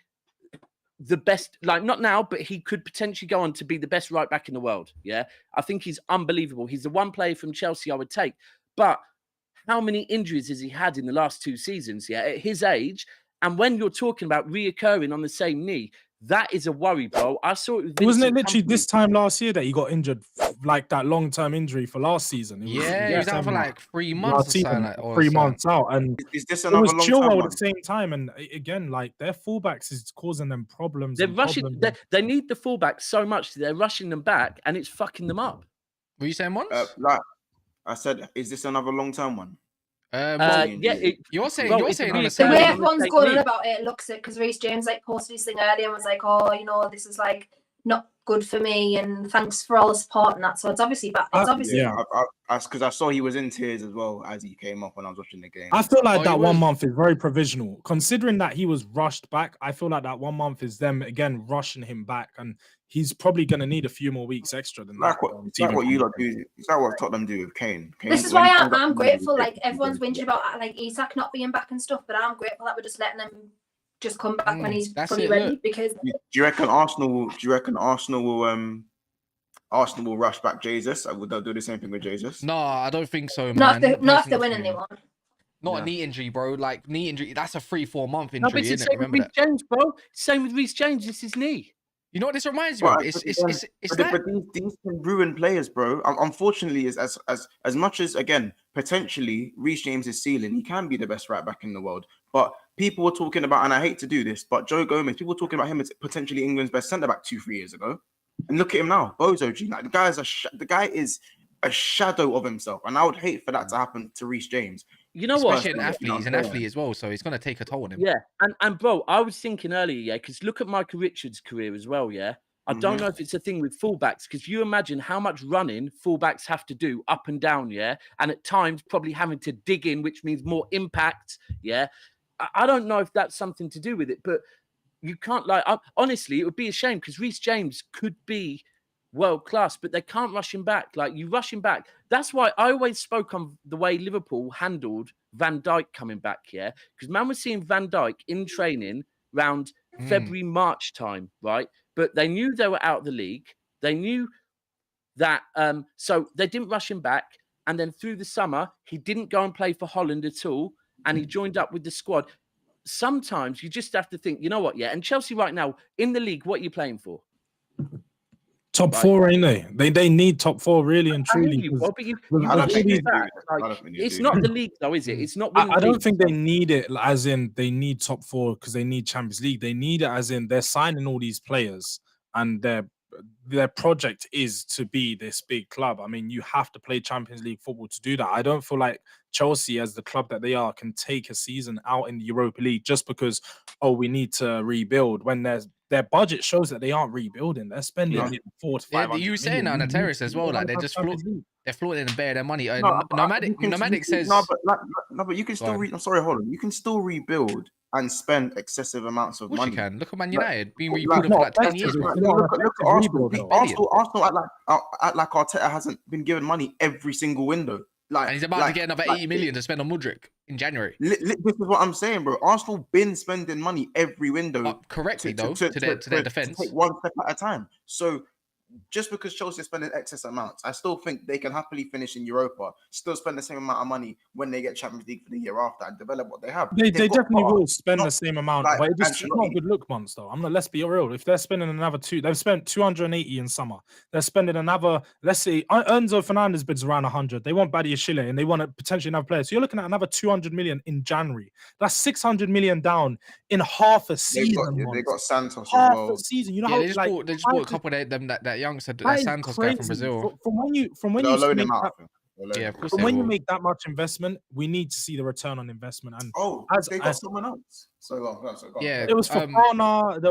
the best, like not now, but he could potentially go on to be the best right back in the world. Yeah, I think he's unbelievable. He's the one player from Chelsea I would take. But how many injuries has he had in the last 2 seasons? Yeah, at his age, and when you're talking about reoccurring on the same knee. That is a worry, bro. I saw it. Wasn't it literally this time last year that he got injured, like that long-term injury for last season? He was out for like 3 months. Or 3 months out, and is this it was Chilwell at the same time. And again, like their fullbacks is causing them problems. They're rushing. They need the fullbacks so much that they're rushing them back, and it's fucking them up. Were you saying once? Like I said, is this another long-term one? You're saying on the way everyone's going on about it looks it because Reece James like posted his thing earlier and was like, "Oh, you know, this is like not good for me, and thanks for all the support and that." So it's obviously bad. It's obviously because I saw he was in tears as well as he came up when I was watching the game. I feel like that 1 month is very provisional, considering that he was rushed back. I feel like that 1 month is them again rushing him back, and he's probably going to need a few more weeks extra than that. What you lot do. It's like what Tottenham do with Kane. This is why I'm grateful. Like everyone's whinging about like Isak not being back and stuff, but I'm grateful that we're just letting him just come back when he's fully ready. Because do you reckon Arsenal will rush back Jesus? Would they do the same thing with Jesus? No, I don't think so, man. Not if they're winning, they won't. Not a knee injury, bro. Like knee injury, that's a 3-4 month injury. No, but it's the same with Reece James, bro. Same with Reece James. It's his knee. You know what this reminds me of? But these can ruin players, bro. Unfortunately, as much as again potentially Reece James' ceiling, he can be the best right back in the world. But people were talking about, and I hate to do this, but Joe Gomez. People were talking about him as potentially England's best centre back 2-3 years ago, and look at him now, Bozo G. Like the guy is a shadow of himself, and I would hate for that to happen to Reece James. You know what? Especially an athlete. He's an athlete as well, so it's going to take a toll on him. Yeah, and bro, I was thinking earlier, yeah, because look at Michael Richards' career as well, yeah. I don't know if it's a thing with fullbacks, because you imagine how much running fullbacks have to do up and down, yeah, and at times probably having to dig in, which means more impact, yeah. I don't know if that's something to do with it, but you can't honestly, it would be a shame because Reece James could be world class, but they can't rush him back. Like you rush him back. That's why I always spoke on the way Liverpool handled Van Dijk coming back, yeah? Because man was seeing Van Dijk in training around February, March time, right? But they knew they were out of the league. They knew that, so they didn't rush him back. And then through the summer, he didn't go and play for Holland at all. And he joined up with the squad. Sometimes you just have to think, you know what, yeah? And Chelsea right now, in the league, what are you playing for? Top 4, ain't they? They need top 4 really and truly. It's not the league though, is it? It's not. I don't think they need it as in they need top 4 because they need Champions League. They need it as in they're signing all these players and their project is to be this big club. I mean, you have to play Champions League football to do that. I don't feel like Chelsea, as the club that they are, can take a season out in the Europa League just because, we need to rebuild when their budget shows that they aren't rebuilding. They're spending 4 to 5. You were saying that on the terrace as well. Like they're just they're floating and bear their money. Nomadic says but you can still I'm sorry, hold on. You can still rebuild and spend excessive amounts of money. You can. Look at Man United being rebuilding for like 10 years. Look at Arsenal. Arsenal act like Arteta hasn't been given money every single window. Like, and he's about to get another 80 million to spend on Mudryk in January. This is what I'm saying, bro. Arsenal been spending money every window. Correctly, to their defense. To take one step at a time. So just because Chelsea are spending excess amounts, I still think they can happily finish in Europa, still spend the same amount of money when they get Champions League for the year after and develop what they have. They They've got definitely power. will spend Not the same amount, like but it's not a Ancelotti. good look, Monts, though. Let's be real. If they're spending another they've spent 280 in summer. They're spending another, let's say, Enzo Fernandez bids around 100. They want Badiashile and they want to potentially another player. So you're looking at another 200 million in January. That's 600 million down in half a season. They got Santos half as well. a season. You know Yeah, how they just bought a couple of them that youngster, that is Santos guy from crazy. Brazil. From when They'll you loan make him out. that, Yeah, of course from they when you will. make that much investment, we need to see the return on investment. And They got someone else. So go on. Yeah, it was for Fofana.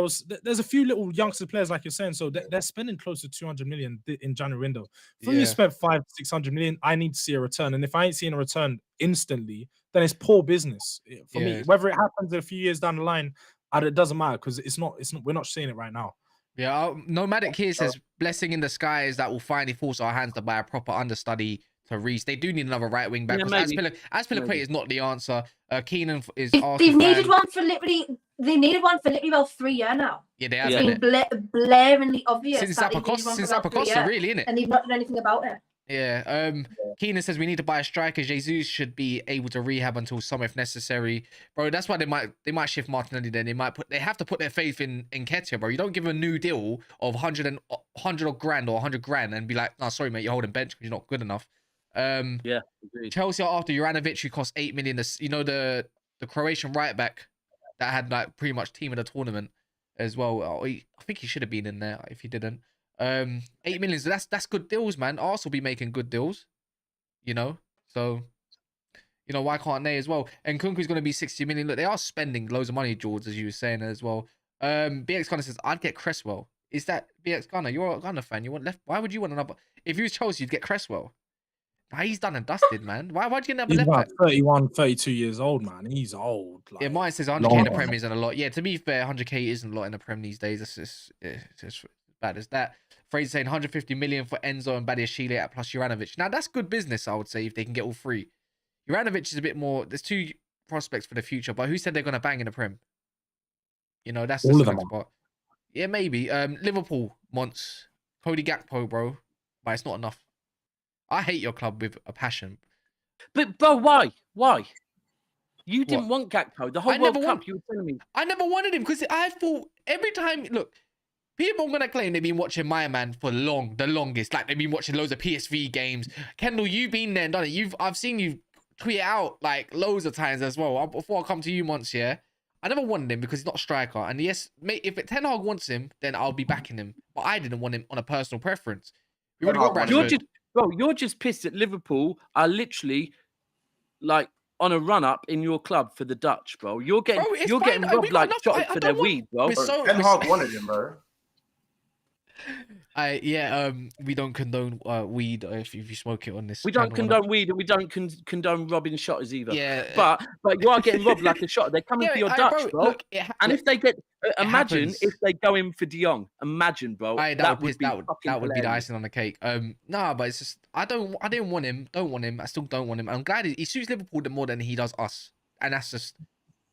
There's a few little youngster players, like you're saying. So they're spending close to 200 million in January window. From you spent 500-600 million, I need to see a return. And if I ain't seeing a return instantly, then it's poor business for me. Whether it happens a few years down the line, it doesn't matter because it's not. We're not seeing it right now. Yeah, Nomadic here says blessing in the skies that will finally force our hands to buy a proper understudy to Reece. They do need another right wing back because Azpilicueta is not the answer. Keenan is. They've needed one for literally. They needed one for literally about 3 years now. Yeah, they have. It's been blaringly obvious Since that Zappacosta, really, isn't it? And they've not done anything about it. Yeah. Keenan says we need to buy a striker. Jesus should be able to rehab until summer if necessary, bro. That's why they might shift Martinelli. Then they have to put their faith in Nketiah, bro. You don't give a new deal of 100 grand or 100 grand and be like, no, sorry, mate, you're holding bench because you're not good enough. Yeah. Agreed. Chelsea are after Juranovic, who cost 8 million. You know the Croatian right back that had like pretty much team of the tournament as well. I think he should have been in there if he didn't. 8 million. So that's good deals, man. Arsenal be making good deals, you know. So, you know, why can't they as well? And Kunku's going to be 60 million. Look, they are spending loads of money, George, as you were saying as well. BX Gunner says I'd get Cresswell. Is that BX Gunner? You're a Gunner fan. You want left? Why would you want another? If you was Chelsea, you'd get Cresswell. Nah, he's done and dusted, man. Why'd you get another left back? 31, 32 years old, man. He's old. Yeah, mine says 100k in the Prem isn't a lot. Yeah, to be fair, 100k isn't a lot in the Prem these days. It's just bad as that. Fraser saying 150 million for Enzo and Badiashile at plus Juranovic. Now that's good business, I would say, if they can get all three. Juranovic is a bit more. There's 2 prospects for the future, but who said they're gonna bang in the Prem? You know, that's the select spot. Yeah, maybe. Liverpool, Monts, Cody Gakpo, bro, but it's not enough. I hate your club with a passion. But bro, why? You didn't want Gakpo. The whole World Cup, you were telling me. I never wanted him because I thought every time. Look. People are going to claim they've been watching my man for the longest. Like, they've been watching loads of PSV games. Kendall, you've been there and done it. I've seen you tweet out, like, loads of times as well. Before I come to you once, yeah? I never wanted him because he's not a striker. And yes, mate, if Ten Hag wants him, then I'll be backing him. But I didn't want him on a personal preference. We would have got Rashford. You're just pissed that Liverpool are literally, like, on a run-up in your club for the Dutch, bro. You're getting robbed like shot for their weed, bro. Ten Hag wanted him, bro. We don't condone weed if you smoke it on this. We don't condone weed and we don't condone robbing shotters either. Yeah, but you are getting robbed like a shot. They're coming for your Dutch, bro. Look, if they get, imagine if they go in for De Jong. Imagine, bro. That would be the icing on the cake. Nah, but it's just I didn't want him. Don't want him. I still don't want him. I'm glad he suits Liverpool more than he does us, and that's just.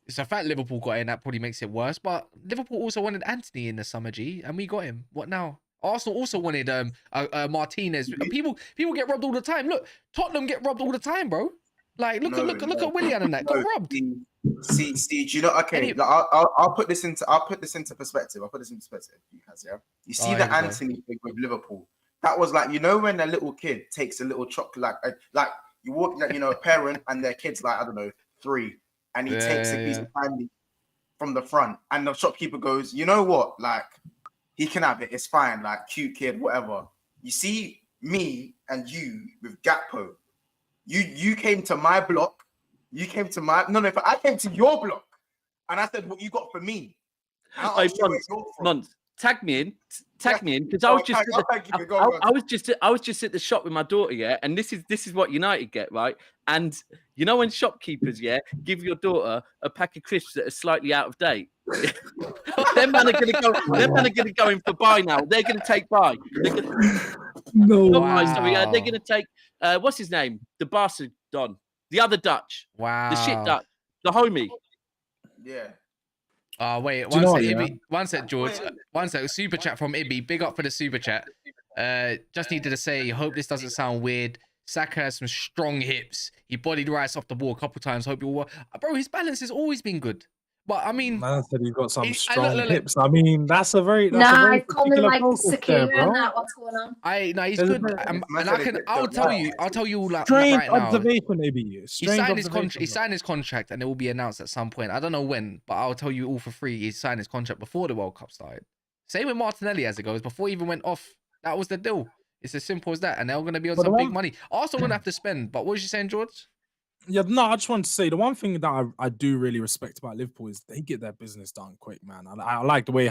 It's a fact Liverpool got in, that probably makes it worse. But Liverpool also wanted Anthony in the summer, G, and we got him. What now? Arsenal also wanted Martinez. People get robbed all the time. Look, Tottenham get robbed all the time, bro. Like, look at Willian and that got robbed. See, do you know? Okay, I'll put this into perspective. You guys, yeah. You see the Anthony thing with Liverpool. That was like, you know, when a little kid takes a little chocolate, like you walk, like, you know, a parent and their kid's like, I don't know, 3. And he takes a piece of candy from the front, and the shopkeeper goes, "You know what? Like, he can have it. It's fine. Like, cute kid, whatever." You see me and you with Gakpo. You came to my block. You came to my I came to your block, and I said, "What you got for me?" Months. Tag me in because I was just at the shop with my daughter, yeah, and this is what United get, right? And you know when shopkeepers, yeah, give your daughter a pack of crisps that are slightly out of date. Them men are gonna go in for buy now. They're gonna take buy. They're gonna take what's his name? The bastard Don, the other Dutch, the shit Dutch, the homie. Yeah. Wait, one sec, George. One sec, super chat from Ibby. Big up for the super chat. Just needed to say, hope this doesn't sound weird. Saka has some strong hips. He bodied Rice off the ball a couple times. Hope you'll bro, his balance has always been good. But I mean, Man said he's got some look, strong look. hips. I mean, that's a very I call him particular like focus Sakura there, bro. and that. What's going on? No, he's There's a good. bit- And Man I said can, it I'll looked tell right. you like Strange right now. observation, maybe. He Strange signed his observation. he signed his contract, and it will be announced at some point. I don't know when, but I'll tell you all for free. He signed his contract before the World Cup started. Same with Martinelli as it goes. Before he even went off, that was the deal. It's as simple as that. And they're going to be on But the some big one- money. Arsenal going to have to spend. But what was you saying, George? Yeah, no, I just want to say the one thing that I do really respect about Liverpool is they get their business done quick, man. I like the way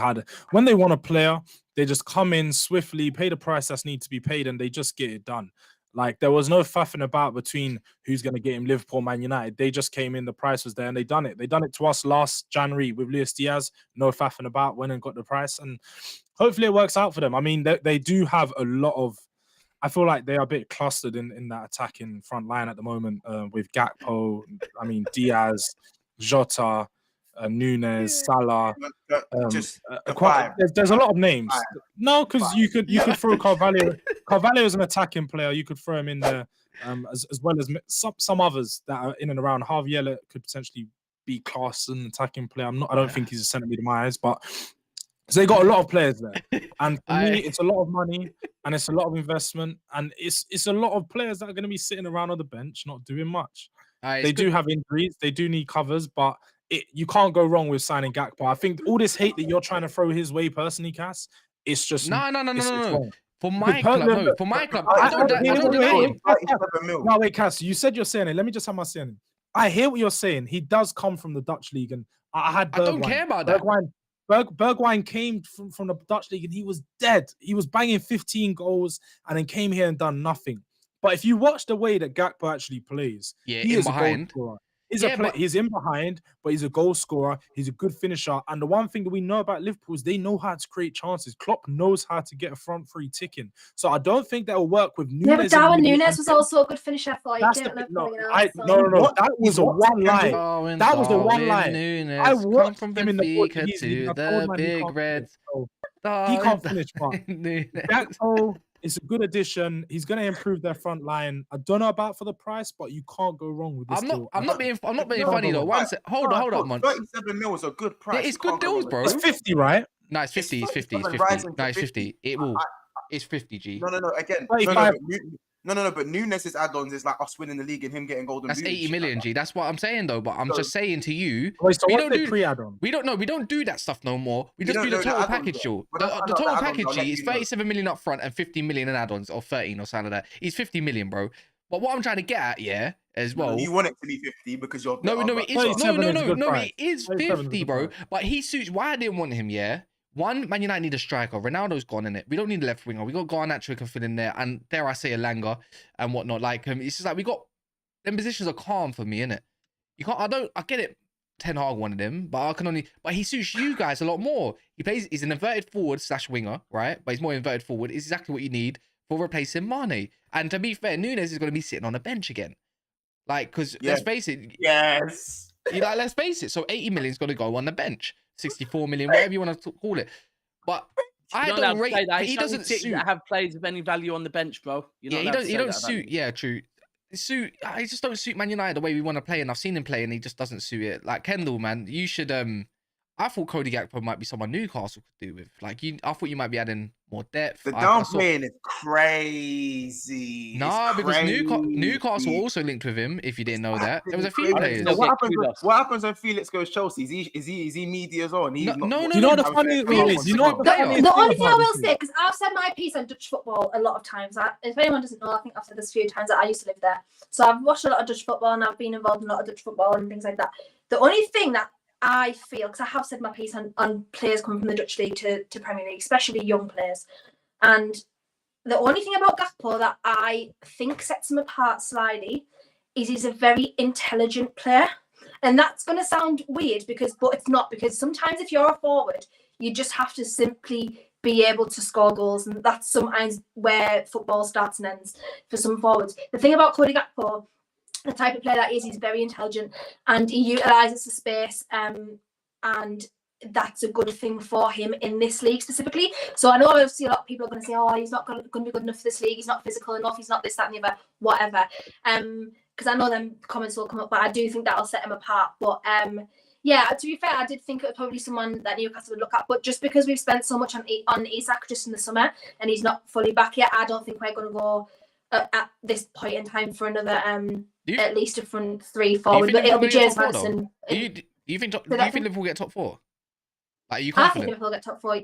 when they want a player, they just come in swiftly, pay the price that's need to be paid, and they just get it done. Like there was no faffing about between who's going to get him, Liverpool, Man United. They just came in, the price was there, and they done it. They done it to us last January with Luis Diaz. No faffing about, went and got the price, and hopefully it works out for them. I mean, they do have a lot of. I feel like they are a bit clustered in that attacking front line at the moment with Gakpo, I mean, Diaz, Jota, Nunes, Salah. Just There's a lot of names. No, because you could throw Carvalho. Yeah. Carvalho is an attacking player. You could throw him in there as well as some others that are in and around. Javier could potentially be classed as an attacking player. I don't think he's a centre-mid in my eyes, but so they got a lot of players there. And for me, it's a lot of money and it's a lot of investment. And it's a lot of players that are going to be sitting around on the bench, not doing much. They do have injuries. They do need covers, but you can't go wrong with signing Gakpo. I think all this hate that you're trying to throw his way personally, Cass, it's just... No. wrong. For my club, no. For my club, I don't deny him. No, wait, Cass, you said you're saying it. Let me just have my saying. I hear what you're saying. He does come from the Dutch league, and I don't care about that. Bergwijn came from the Dutch league and he was dead. He was banging 15 goals and then came here and done nothing. But if you watch the way that Gakpo actually plays, he is behind. A goal scorer. He's in behind, but he's a goal scorer. He's a good finisher. And the one thing that we know about Liverpool is they know how to create chances. Klopp knows how to get a front three ticking. So I don't think that will work with Nunes. Yeah, but Darwin Nunes was also a good finisher for you. No. That was a one line. That was the one line. I watched him in the Portuguese league. The big reds. He can't finish, but Gakpo is a good addition. He's going to improve their front line. I don't know about for the price, but you can't go wrong with this. I'm not being funny though. Hold up, man. 37 mil is a good price. It's good deals, bro. It's 50, right? No, it's 50. It's 50. No, it's 50. It will. It's 50, G. No. Again, no. But Nunes' add-ons is like us winning the league and him getting golden. That's 80 million, G. That's what I'm saying though. But I'm just saying to you, we don't do pre-add-on. We don't do that stuff no more. We just do the total package, Joe. The total package, G, is 37 million up front and 50 million in add-ons, or 13 or something like that. It's 50 million, bro. But what I'm trying to get at, yeah, as well. You want it to be 50 because you're no, it is 50, bro. But he suits. Why I didn't want him, yeah. One, Man United need a striker. Ronaldo's gone in it. We don't need a left winger. We got Garnacho who can fit in there, and dare I say, a Langer and whatnot. Like, it's just like we got them positions are calm for me, innit? You can't. I get it. Ten Hag wanted him, but But he suits you guys a lot more. He's an inverted forward / winger, right? But he's more inverted forward. It's exactly what you need for replacing Mane. And to be fair, Nunes is going to be sitting on the bench again. Like, because let's face it. Yes. Let's face it. So 80 million is going to go on the bench. 64 million, whatever you want to call it. But I don't rate that. He doesn't suit. That have players of any value on the bench, bro. He don't suit. Yeah, true. I just don't suit Man United the way we want to play, and I've seen him play, and he just doesn't suit it. Like Kendall, man, you should. I thought Cody Gakpo might be someone Newcastle could do with. Like I thought you might be adding more depth. The downplaying is crazy. Nah, because Newcastle also linked with him. If you didn't know that, there was a few players. So what happens when Felix goes Chelsea? Is he media as well? No. You know the funny thing is, the only thing I will say, because I've said my piece on Dutch football a lot of times. If anyone doesn't know, I think I've said this a few times that I used to live there. So I've watched a lot of Dutch football and I've been involved in a lot of Dutch football and things like that. The only thing that I feel, because I have said my piece on players coming from the Dutch league to Premier League, especially young players, and the only thing about Gakpo that I think sets him apart slightly is he's a very intelligent player. And that's going to sound weird but it's not, because sometimes if you're a forward, you just have to simply be able to score goals, and that's sometimes where football starts and ends for some forwards. The thing about Cody Gakpo, the type of player that is, he's very intelligent and he utilises the space and that's a good thing for him in this league specifically. So I know obviously a lot of people are going to say, oh, he's not going to be good enough for this league. He's not physical enough. He's not this, that, and the other, whatever. Because I know them comments will come up, but I do think that'll set him apart. But yeah, to be fair, I did think it was probably someone that Newcastle would look at. But just because we've spent so much on Isak just in the summer and he's not fully back yet, I don't think we're going to go at this point in time for another at least a front 3 forward. But it'll be James Madison. Do you think Liverpool get top 4? Like, are you I think confident? Liverpool get top 4.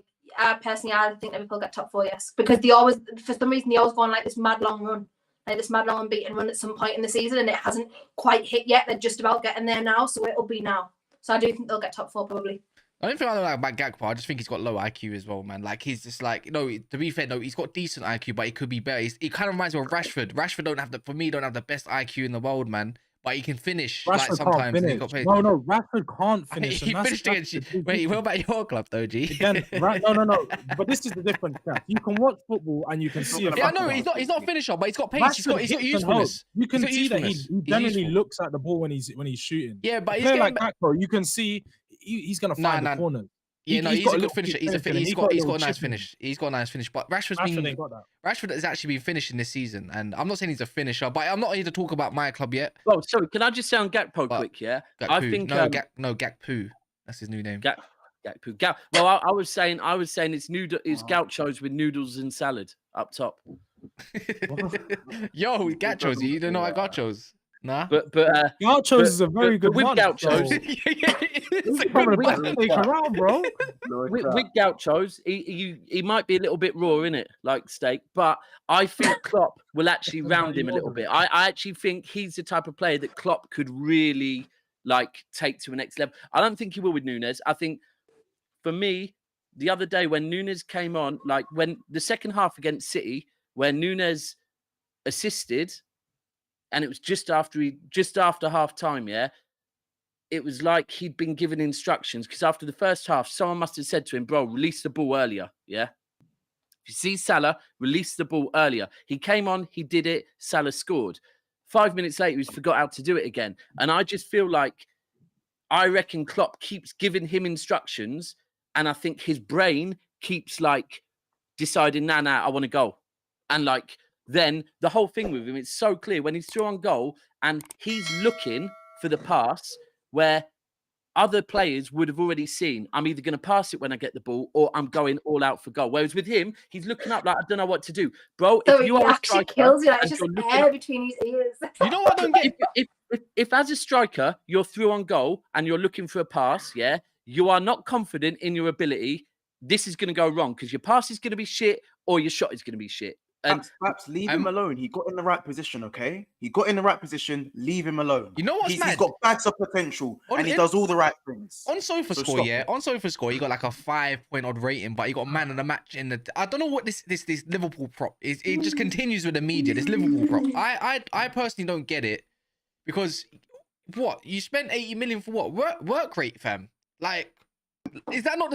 Personally, I think Liverpool get top 4, yes. Because they always, for some reason, they always go on like this mad long run. Like this mad long unbeaten run at some point in the season, and it hasn't quite hit yet. They're just about getting there now, so it'll be now. So I do think they'll get top 4 probably. I don't think I like about Gakpo. I just think he's got low IQ as well, man. Like, he's just like, to be fair, no, he's got decent IQ, but he could be better. It kind of reminds me of Rashford. Rashford don't have the best IQ in the world, man. But he can finish. Rashford like sometimes. Can't finish. No, Rashford can't finish. He finished against you. Wait, what about your club, though, G? Again, no. But this is the difference. You can watch football and you can see. Yeah, no, he's not a finisher, but he's got pace. He's got usefulness. You can see that he generally looks at the ball when he's shooting. Yeah, but he's like Gakpo, you can see he's gonna find the corner. Yeah, no, he's a good finisher. He's got a nice finish. He's got a nice finish. But Rashford has actually been finishing this season, and I'm not saying he's a finisher, but I'm not here to talk about my club yet. Oh, sorry. Can I just say on Gakpo quick? Yeah, I think Gakpo. That's his new name. Gakpo. Well, I was saying it's gauchos with noodles and salad up top. Yo, gauchos. You don't know what gauchos? Nah, but Gauchos is a very good with one. Gauchos. Bro. With Gauchos, he might be a little bit raw in it, like steak. But I think Klopp will actually round him a little bit. I actually think he's the type of player that Klopp could really like take to the next level. I don't think he will with Nunes. I think for me, the other day when Nunes came on, like when the second half against City, where Nunes assisted. And it was just after half time, yeah. It was like he'd been given instructions because after the first half, someone must have said to him, bro, release the ball earlier, yeah. If you see Salah, release the ball earlier. He came on, he did it, Salah scored. 5 minutes later, he's forgot how to do it again. And I just feel like, I reckon Klopp keeps giving him instructions, and I think his brain keeps like deciding, nah, I want to go. And like, then the whole thing with him, it's so clear when he's through on goal and he's looking for the pass where other players would have already seen, I'm either going to pass it when I get the ball or I'm going all out for goal. Whereas with him, he's looking up like, I don't know what to do. Bro, so if you are a striker, kills you, like, it's just air between his ears. You know what I don't get? If as a striker, you're through on goal and you're looking for a pass, yeah, you are not confident in your ability, this is going to go wrong because your pass is going to be shit or your shot is going to be shit. And perhaps leave him alone. He got in the right position, okay? He got in the right position. Leave him alone. You know what's mad? He's got bags of potential, and he does all the right things. On SofaScore, he got like a 5-point odd rating, but he got man of the match in the. I don't know what this Liverpool prop is. It just continues with the media. This Liverpool prop. I personally don't get it because what you spent 80 million for what work rate, fam? Like, is that not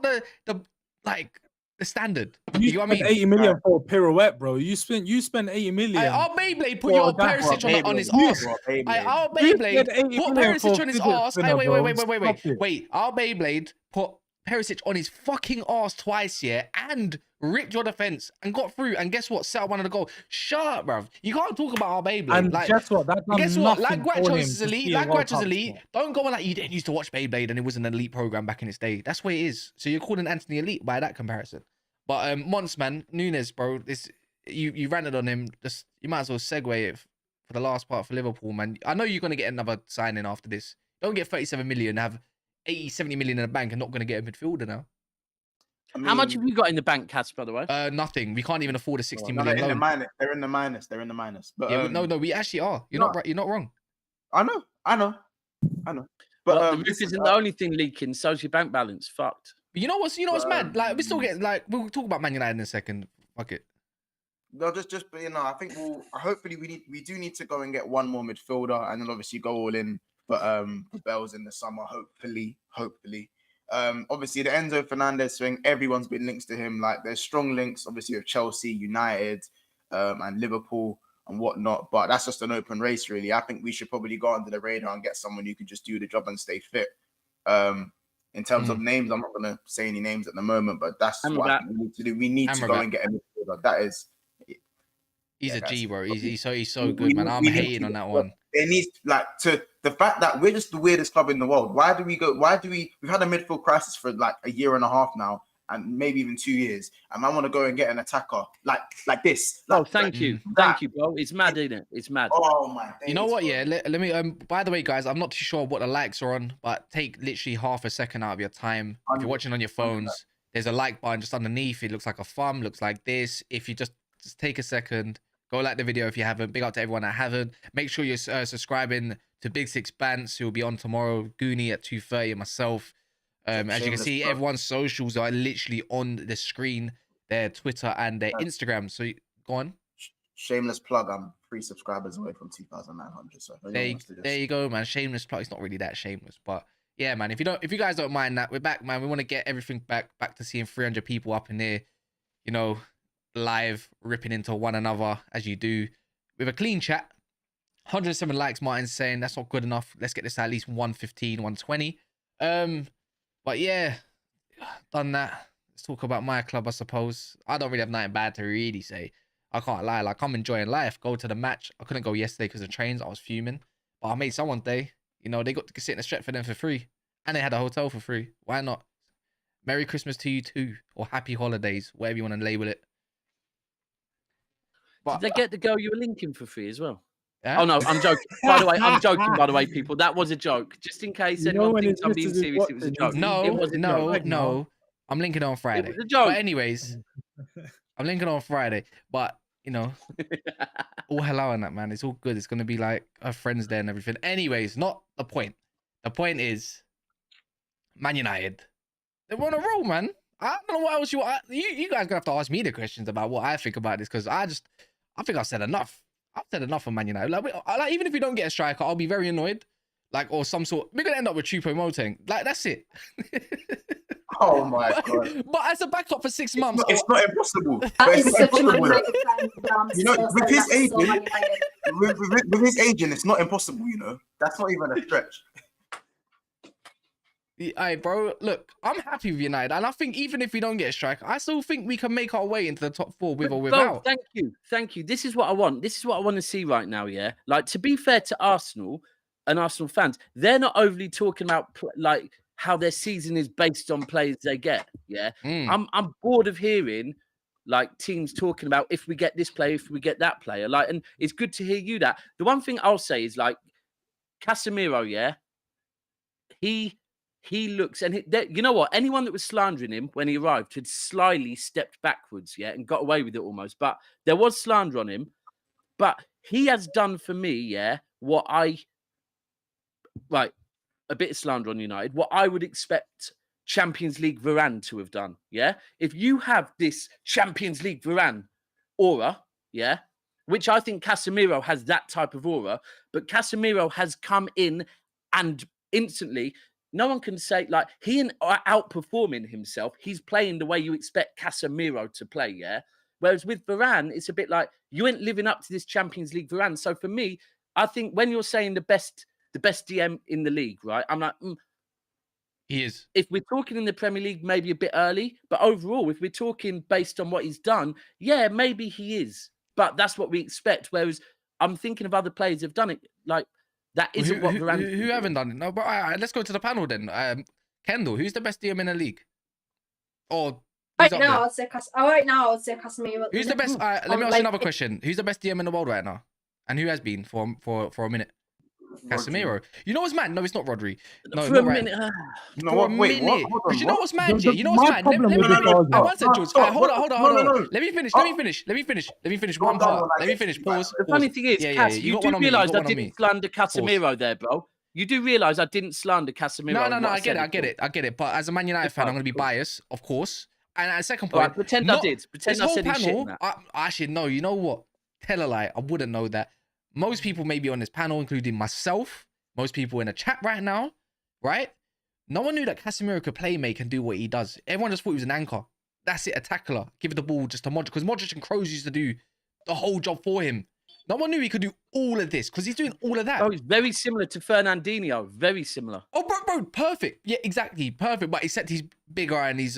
the like. The standard. You know what I mean? 80 million for a pirouette, bro. You spent 80 million. Our Beyblade put your Perisic on his ass. Our Beyblade put Perisic on his ass. Wait. Our Beyblade put Perisic on his fucking ass twice, yeah, and ripped your defense and got through. And guess what? Set up one of the goals. Shut up, bruv. You can't talk about our Beyblade. And like, guess what? Lagwacho's is elite. Lagwacho's elite. Don't go on like you didn't used to watch Beyblade and it was an elite program back in its day. That's what it is. So you're calling Anthony elite by that comparison. But Monts, man, Nunes, bro, this you ranted on him. Just you might as well segue it for the last part for Liverpool, man. I know you're gonna get another signing after this. Don't get 37 million, have 80, 70 million in the bank, and not gonna get a midfielder now. I mean, how much have you got in the bank, Cass, by the way? Nothing. We can't even afford a 60 million loan. They're in the minus. But yeah, no, we actually are. You're not right. You're not wrong. I know. But the roof isn't the only thing leaking. So's your bank balance. Fucked. You know what's mad? Like we still get we'll talk about Man United in a second. Fuck it. No, just I think hopefully we do need to go and get one more midfielder and then obviously go all in for Bells in the summer. Hopefully. Obviously the Enzo Fernandez thing, everyone's been links to him. Like there's strong links, obviously with Chelsea, United, and Liverpool and whatnot. But that's just an open race, really. I think we should probably go under the radar and get someone who can just do the job and stay fit. In terms of names, I'm not going to say any names at the moment, but that's what I think we need to do. We need to go and get a midfielder. That is... He's a G, bro. He's so good, man. I'm hating on that one. There needs, like, to the fact that we're just the weirdest club in the world. We've had a midfield crisis for like a year and a half now, and maybe even 2 years. And I want to go and get an attacker like this. Like, thank you, bro. It's mad, isn't it? It's mad. Oh my days, you know what? Yeah, let me. By the way, guys, I'm not too sure what the likes are on, but take literally half a second out of your time. If you're watching on your phones, there's a like button just underneath. It looks like a thumb, looks like this. If you just take a second. Go like the video if you haven't. Big up to everyone that haven't. Make sure you're subscribing to Big Six Bants, who will be on tomorrow. Goonie at 2:30, and myself. As you can see, everyone's socials are literally on the screen. Their Twitter and their Instagram. So go on. Shameless plug. I'm 3 subscribers away from 2,900. So there you go, man. Shameless plug. It's not really that shameless, but yeah, man. If you guys don't mind that, we're back, man. We want to get everything back to seeing 300 people up in there. You know. Live ripping into one another as you do with a clean chat. 107 likes. Martin's saying that's not good enough. Let's get this to at least 115, 120. But yeah, done that. Let's talk about my club, I suppose. I don't really have nothing bad to really say. I can't lie. Like, I'm enjoying life. Go to the match. I couldn't go yesterday because of trains. I was fuming. But I made someone's day. You know, they got to sit in the Stretford for free. And they had a hotel for free. Why not? Merry Christmas to you too. Or happy holidays. Whatever you want to label it. Did they get the girl you were linking for free as well? Yeah. Oh no, I'm joking. By the way, I'm joking. By the way, people, that was a joke. Just in case anyone thinks I'm being serious, it was a joke. No. I'm linking on Friday. It was a joke. But anyways, I'm linking on Friday. But you know, all hello on that, man. It's all good. It's gonna be like our friends there and everything. Anyways, not the point. The point is, Man United. They were on a roll, man. I don't know what else you guys gonna have to ask me the questions about what I think about this, because I think I've said enough. I've said enough for Man United. Like, even if we don't get a striker, I'll be very annoyed. Like, or some sort. We're gonna end up with Choupo-Moting. Like, that's it. Oh my god! But as a backup for 6 months, it's not impossible. It's such a you know, with his agent, with his agent, it's not impossible. You know, that's not even a stretch. Hey, bro, look, I'm happy with United, and I think even if we don't get a striker, I still think we can make our way into the top 4 with or without. Thank you. This is what I want. This is what I want to see right now. Yeah, like, to be fair to Arsenal and Arsenal fans, they're not overly talking about like how their season is based on players they get. Yeah, I'm bored of hearing like teams talking about if we get this player, if we get that player. Like, and it's good to hear you that. The one thing I'll say is, like, Casemiro, yeah, he looks, and you know what? Anyone that was slandering him when he arrived had slyly stepped backwards, yeah, and got away with it almost. But there was slander on him. But he has done for me, yeah, a bit of slander on United, what I would expect Champions League Varane to have done, yeah? If you have this Champions League Varane aura, yeah, which I think Casemiro has that type of aura, but Casemiro has come in and instantly... No one can say, like, he outperforming himself. He's playing the way you expect Casemiro to play, yeah? Whereas with Varane, it's a bit like, you ain't living up to this Champions League Varane. So for me, I think when you're saying the best DM in the league, right? I'm like, he is. If we're talking in the Premier League, maybe a bit early. But overall, if we're talking based on what he's done, yeah, maybe he is. But that's what we expect. Whereas I'm thinking of other players who've done it, like, that isn't what Varane... Who haven't done it? No, but let's go to the panel then. Kendall, who's the best DM in the league? Or right now, I'd say Casemiro. Who's the best? Let me ask you another question. Who's the best DM in the world right now? And who has been for a minute? Casemiro. You know what's mad? No, it's not Rodri. No, for a minute. For a minute. Because you know what's mad, Jay? You know what's mad? Let me George. Hold on. Let me finish one part. Let me finish. Pause. The funny thing is, Cass, you do realise I didn't slander Casemiro there, bro. You do realise I didn't slander Casemiro. No, I get it. But as a Man United fan, I'm going to be biased, of course. And at second point, pretend I did. Pretend I said his shit. Actually, no. You know what? Tell a lie. I wouldn't know that. Most people may be on this panel, including myself. Most people in the chat right now, right? No one knew that Casemiro could play, make, and do what he does. Everyone just thought he was an anchor. That's it, a tackler. Give the ball just to Modric. Because Modric and Kroos used to do the whole job for him. No one knew he could do all of this because he's doing all of that. Oh, he's very similar to Fernandinho. Very similar. Oh, bro, perfect. Yeah, exactly, perfect. But except he's bigger and he's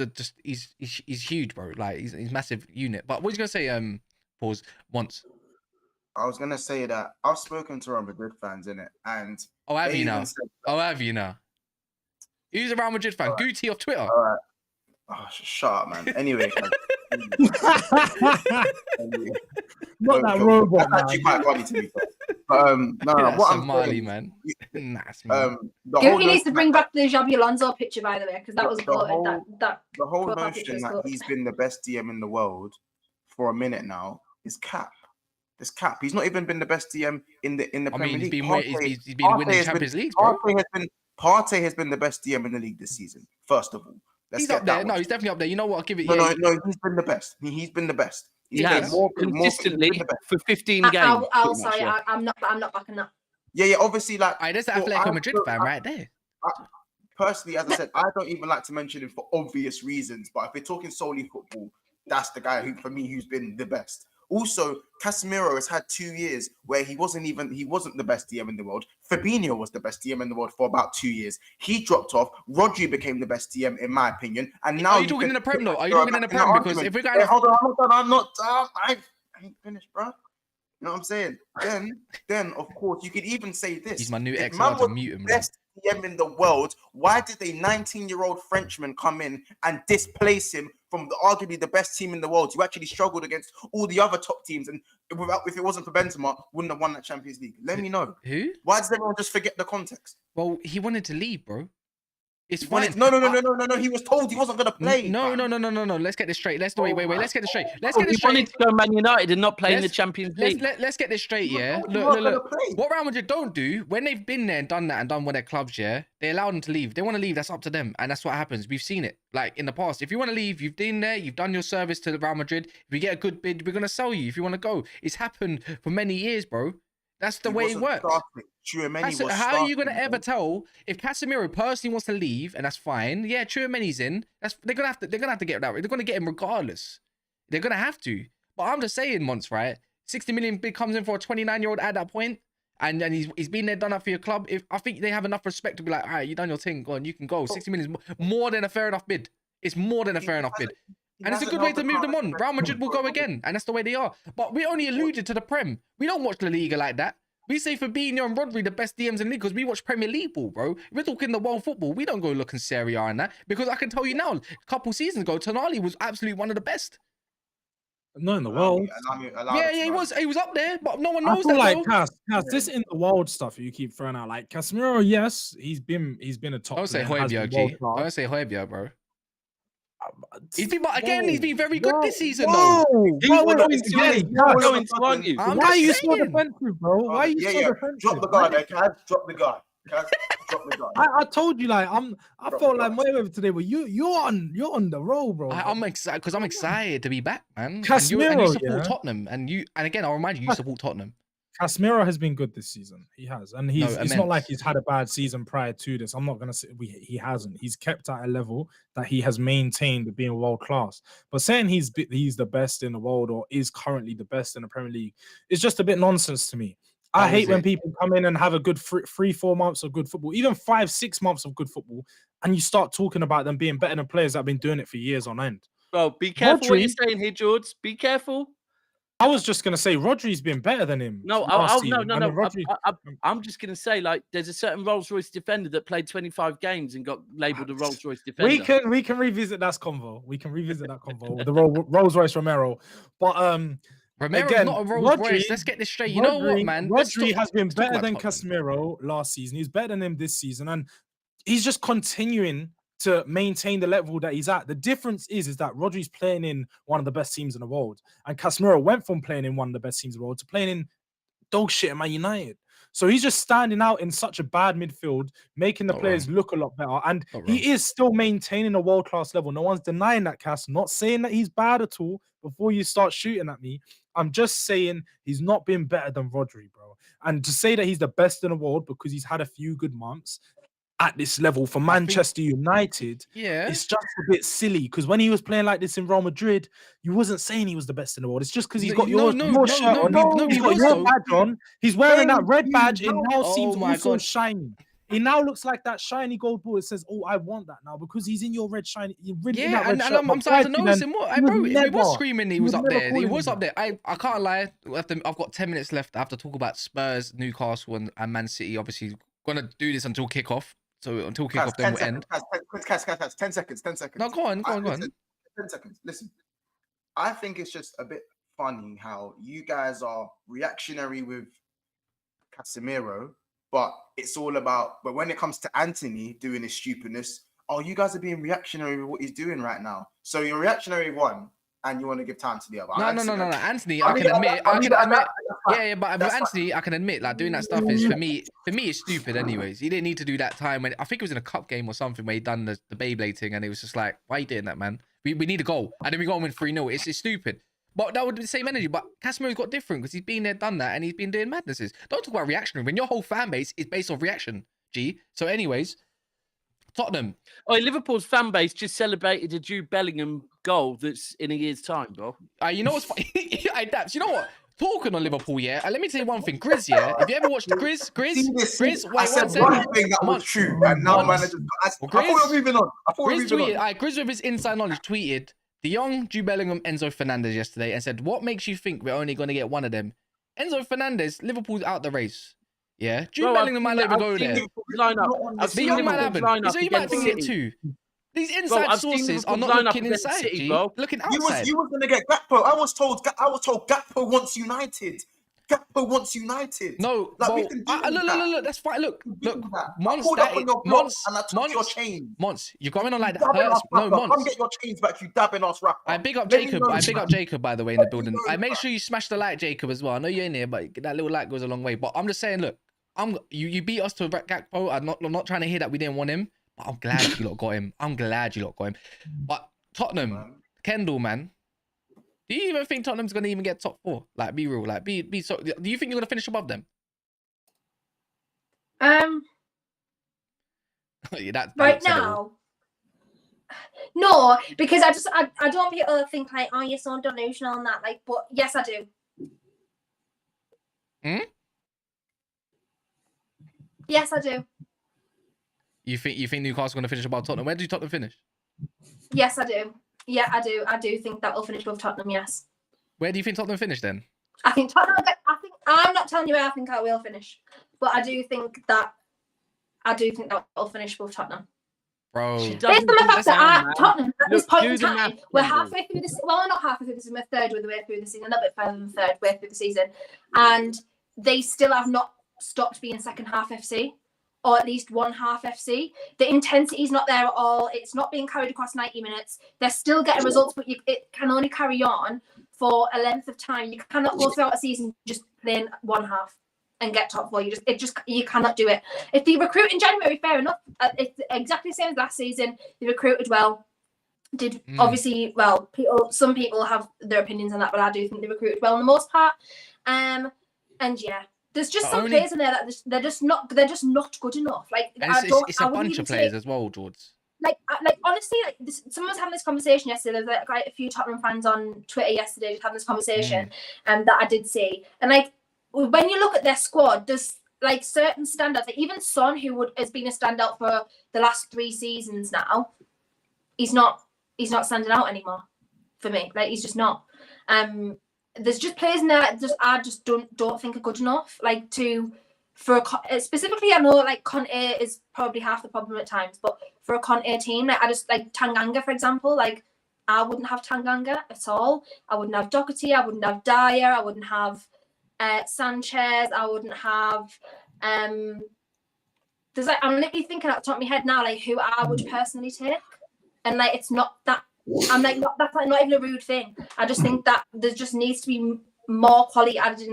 huge, bro. Like he's massive unit. But what was you gonna say? Pause. Once. I was gonna say that I've spoken to Real Madrid fans in it, and Have they you even now? said, Have you now? Who's a Real Madrid fan? Guti off Twitter. all right. Oh, shut up, man. Anyway. Not that robot, That's actually quite funny to me. No, what I'm Somali, saying, man. Guti needs to bring back the Xabi Alonso picture, by the way, because that was bloated. The whole notion that he's been the best DM in the world for a minute now is cap. It's cap. He's not even been the best DM in the Premier League. He's been winning Champions League, bro. Partey has been the best DM in the league this season. First of all, he's up there. No, he's definitely up there. You know what? I'll give it. No, he's been the best. He's been the best. Consistently for 15 games. I'll say I'm not backing that. Yeah. Obviously, like there's the Atletico Madrid fan right there. Personally, as I said, I don't even like to mention him for obvious reasons. But if we're talking solely football, that's the guy who's been the best. Also, Casemiro has had 2 years where he wasn't the best DM in the world. Fabinho was the best DM in the world for about 2 years. He dropped off. Rodri became the best DM in my opinion. And now are you talking in the Prem though? Are you talking in the Prem? Because if we're going, hold on, I'm not. I ain't finished, bro. You know what I'm saying? Then of course you could even say this. He's my new ex. Man To mute him. Best DM in the world. Why did a 19-year-old Frenchman come in and displace him from arguably the best team in the world? You actually struggled against all the other top teams, and if it wasn't for Benzema, wouldn't have won that Champions League. Let me know. Who? Why does everyone just forget the context? Well, he wanted to leave, bro. It's fine. No. He was told he wasn't going to play. No. Let's get this straight. Wait. Let's get this straight. He wanted to go Man United and not play in the Champions League. Let's get this straight, yeah. Look. What Real Madrid don't do when they've been there and done that and done with their clubs, yeah, they allow them to leave. They want to leave. That's up to them, and that's what happens. We've seen it, like in the past. If you want to leave, you've been there. You've done your service to Real Madrid. If we get a good bid, we're gonna sell you. If you want to go, it's happened for many years, bro. That's the way it works. How are you going to ever tell if Casemiro personally wants to leave, and that's fine? Yeah, Tchouameni's in. They're gonna have to get that. They're gonna get him regardless. They're gonna have to. But I'm just saying, Monts, right? 60 million bid comes in for a 29-year-old at that point, and he's been there, done that for your club. I think they have enough respect to be like, all right, you done your thing, go on, you can go. 60 million is more than a fair enough bid. It's more than a fair enough bid. And it's a good way to move them on. Real Madrid will go again, and that's the way they are. But we only alluded to the Prem. We don't watch La Liga like that. We say Fabinho and Rodri the best DMs in the league because we watch Premier League ball, bro. We're talking the world football. We don't go looking Serie A and that because I can tell you now, a couple seasons ago, Toney was absolutely one of the best. Not in the world. He was up there, but no one knows that. Like Cass, this in the world stuff you keep throwing out. Like Casemiro, yes, he's been a top. Don't say Højbjerg, G. Don't say Højbjerg, bro. He's been very good this season, though. Why are you so defensive, bro? Why are you so defensive? Drop the guy, man. Drop the guy. I told you, like I felt like Mayweather today, but you're on the roll, bro. I'm excited because I'm excited to be back, man. Casemiro, and you support Tottenham, and again, I'll remind you, you support Tottenham. Casemiro has been good this season. He has, and it's not like he's had a bad season prior to this. I'm not gonna say he hasn't. He's kept at a level that he has maintained being world class. But saying he's the best in the world or is currently the best in the Premier League is just a bit nonsense to me. I hate when people come in and have a good 3-4 months of good football, even 5-6 months of good football, and you start talking about them being better than players that have been doing it for years on end. Well, be careful what you're saying here, George. Be careful. I was just gonna say Rodri's been better than him. No. I'm just gonna say, like, there's a certain Rolls-Royce defender that played 25 games and got labelled a Rolls-Royce defender. We can revisit that convo. The Rolls-Royce Romero, but Romero's again, not a Rolls-Royce. Let's get this straight. You know what, man? Rodri has been better than Casemiro last season. He's better than him this season, and he's just continuing to maintain the level that he's at. The difference is that Rodri's playing in one of the best teams in the world, and Casemiro went from playing in one of the best teams in the world to playing in dog shit at Man United. So he's just standing out in such a bad midfield, making the players look a lot better, and he is still maintaining a world-class level. No one's denying that, Cass. I'm not saying that he's bad at all before you start shooting at me. I'm just saying he's not been better than Rodri, bro. And to say that he's the best in the world because he's had a few good months, at this level for Manchester United, it's just a bit silly because when he was playing like this in Real Madrid, you wasn't saying he was the best in the world. It's just because he's got your shirt on, he's got your badge on, he's wearing that red badge. It now seems also shiny. He now looks like that shiny gold ball. It says, "Oh, I want that now," because he's in your red shiny. Yeah, and I'm starting to notice him more. Bro, he was screaming. He was up there. He was up there. I can't lie. I've got 10 minutes left. I have to talk about Spurs, Newcastle, and Man City. Obviously, gonna do this until kickoff. So until kickoff, then we'll end. 10 seconds. No, go on. 10 seconds. Listen, I think it's just a bit funny how you guys are reactionary with Casemiro, but it's all about. But when it comes to Anthony doing his stupidness, you guys are being reactionary with what he's doing right now. So you're reactionary with one, and you want to give time to the other. No. Anthony, I can admit. Yeah, but with Anthony, I can admit, like, doing that stuff is for me, it's stupid. Anyways, he didn't need to do that time when I think it was in a cup game or something where he done the Beyblade thing, and it was just like, why are you doing that, man? We need a goal, and then we go and win 3-0. It's stupid. But that would be the same energy. But Casemiro's got different because he's been there, done that, and he's been doing madnesses. Don't talk about reactionary when your whole fan base is based off reaction. G. So, anyways, Tottenham. Oh, Liverpool's fan base just celebrated a Jude Bellingham goal that's in a year's time, bro. You know what's funny? Daps, you know what? Talking on Liverpool, yeah. Let me tell you one thing, Grizz. Yeah, if you ever watched Grizz. I said one thing that was true, and now I thought we were moving on. Grizz with his inside knowledge tweeted the young Jude Bellingham, Enzo Fernandez yesterday, and said, "What makes you think we're only going to get one of them?" Enzo Fernandez, Liverpool's out the race. Yeah, Jude Bellingham might not even go there. The young man happened. So you might think it too. These inside sources are not looking inside, City, looking outside. You were going to get Gakpo. I was told Gakpo wants United. Gakpo wants United. No, like, look, that's fine. Look, Monts, you're going on like that. Hurts. No, Monts. Come get your chains back, you dabbing ass rapper. I big up Jacob, by the way, in the building. I make sure you smash the like, Jacob, as well. I know you're in here, but that little like goes a long way. But I'm just saying, look, you beat us to Gakpo. I'm not trying to hear that we didn't want him. But I'm glad you lot got him. But Tottenham, Kendall, man. Do you even think Tottenham's going to even get top 4? Like, be real. Like, be so. Do you think you're going to finish above them? Right now, no, because I don't want people to think like, oh, you're so delusional and that. Like, but yes, I do. Yes, I do. You think Newcastle going to finish above Tottenham? Where do Tottenham finish? Yes, I do. Yeah, I do. I do think that will finish with Tottenham. Yes. Where do you think Tottenham finish then? I think Tottenham. I'm not telling you where I think I will finish, but I do think that will finish with Tottenham. Bro, based on the fact that Tottenham at this point in time, we're halfway through this. Well, not halfway through this. We're third of the way through the season, a little bit further than third way through the season, and they still have not stopped being second half FC. Or at least one half FC. The intensity is not there at all. It's not being carried across 90 minutes. They're still getting results, but it can only carry on for a length of time. You cannot go throughout a season just playing one half and get top 4. You cannot do it. If they recruit in January, fair enough. It's exactly the same as last season. They recruited well. Obviously well. Some people have their opinions on that, but I do think they recruited well in the most part. And yeah. There's just some players in there that they're just not good enough. Like it's a bunch of players as well, George. Like honestly, someone was having this conversation yesterday. There was like a few Tottenham fans on Twitter yesterday just having this conversation, that I did see. And like when you look at their squad, there's like certain standouts. Like even Son, who has been a standout for the last 3 seasons now, he's not standing out anymore for me. Like he's just not. There's just players in there that I just don't think are good enough. Like specifically, I know like Conte is probably half the problem at times, but for a Conte team, like I just like Tanganga, for example, like I wouldn't have Tanganga at all. I wouldn't have Doherty. I wouldn't have Dyer. I wouldn't have Sanchez. I wouldn't have. There's like I'm literally thinking at the top of my head now, like who I would personally take, and like it's not that. I'm like, that's like not even a rude thing. I just think that there just needs to be more quality added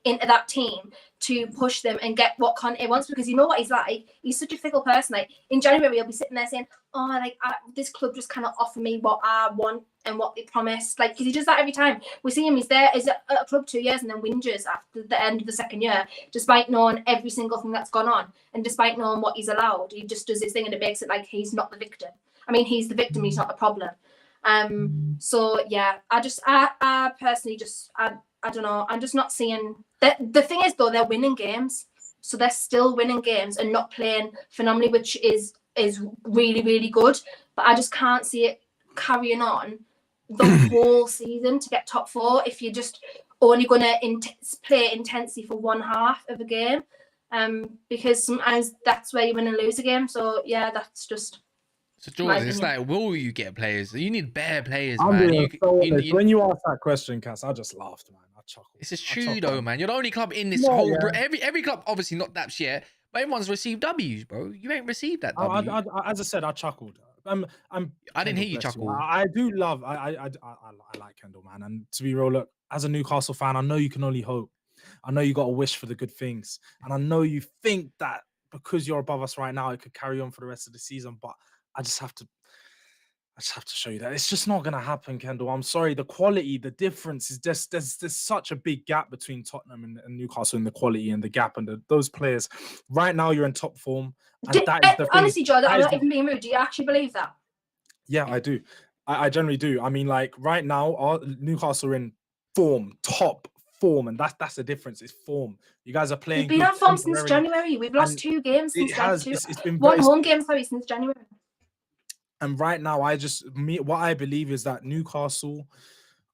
into that team to push them and get what Conte wants, because you know what he's like. He's such a fickle person. Like in January, he'll be sitting there saying, oh, like this club just cannot offer me what I want and what they promised. Like, because he does that every time. We see him, he's at a club 2 years and then whinges after the end of the second year, despite knowing every single thing that's gone on and despite knowing what he's allowed. He just does his thing and it makes it like he's not the victim. I mean, he's the victim, he's not the problem. So yeah, I personally just, I don't know. I'm just not seeing that. The thing is though, they're winning games. So they're still winning games and not playing phenomenally, which is really, really good. But I just can't see it carrying on the whole season to get top 4 if you're just only going to play intensely for one half of a game. Because sometimes that's where you win and lose a game. So yeah, that's just. So Jordan, it's like, will you get players? You need bare players, I'm man. being so honest. When you asked that question, Cass, I just laughed, man. I chuckled. This is true though, man. You're the only club in this whole. Yeah. Every club, obviously not Daps yet, but everyone's received W's, bro. You ain't received that W. As I said, I chuckled. I didn't hear you chuckle. I do love. I like Kendall, man. And to be real, look, as a Newcastle fan, I know you can only hope. I know you got to wish for the good things, and I know you think that because you're above us right now, it could carry on for the rest of the season. But I just have to show you that it's just not going to happen, Kendall. I'm sorry. The quality, the difference is just there's such a big gap between Tottenham and Newcastle in the quality and the gap and those players. Right now, you're in top form. And honestly, Jordan, I'm not even being rude. Do you actually believe that? Yeah, I do. I generally do. I mean, like right now, Newcastle are in form, top form, and that's the difference. It's form. You guys are playing. We've been on form since January. We've lost 2 games since January. It's been one home game, since January. And right now, what I believe is that Newcastle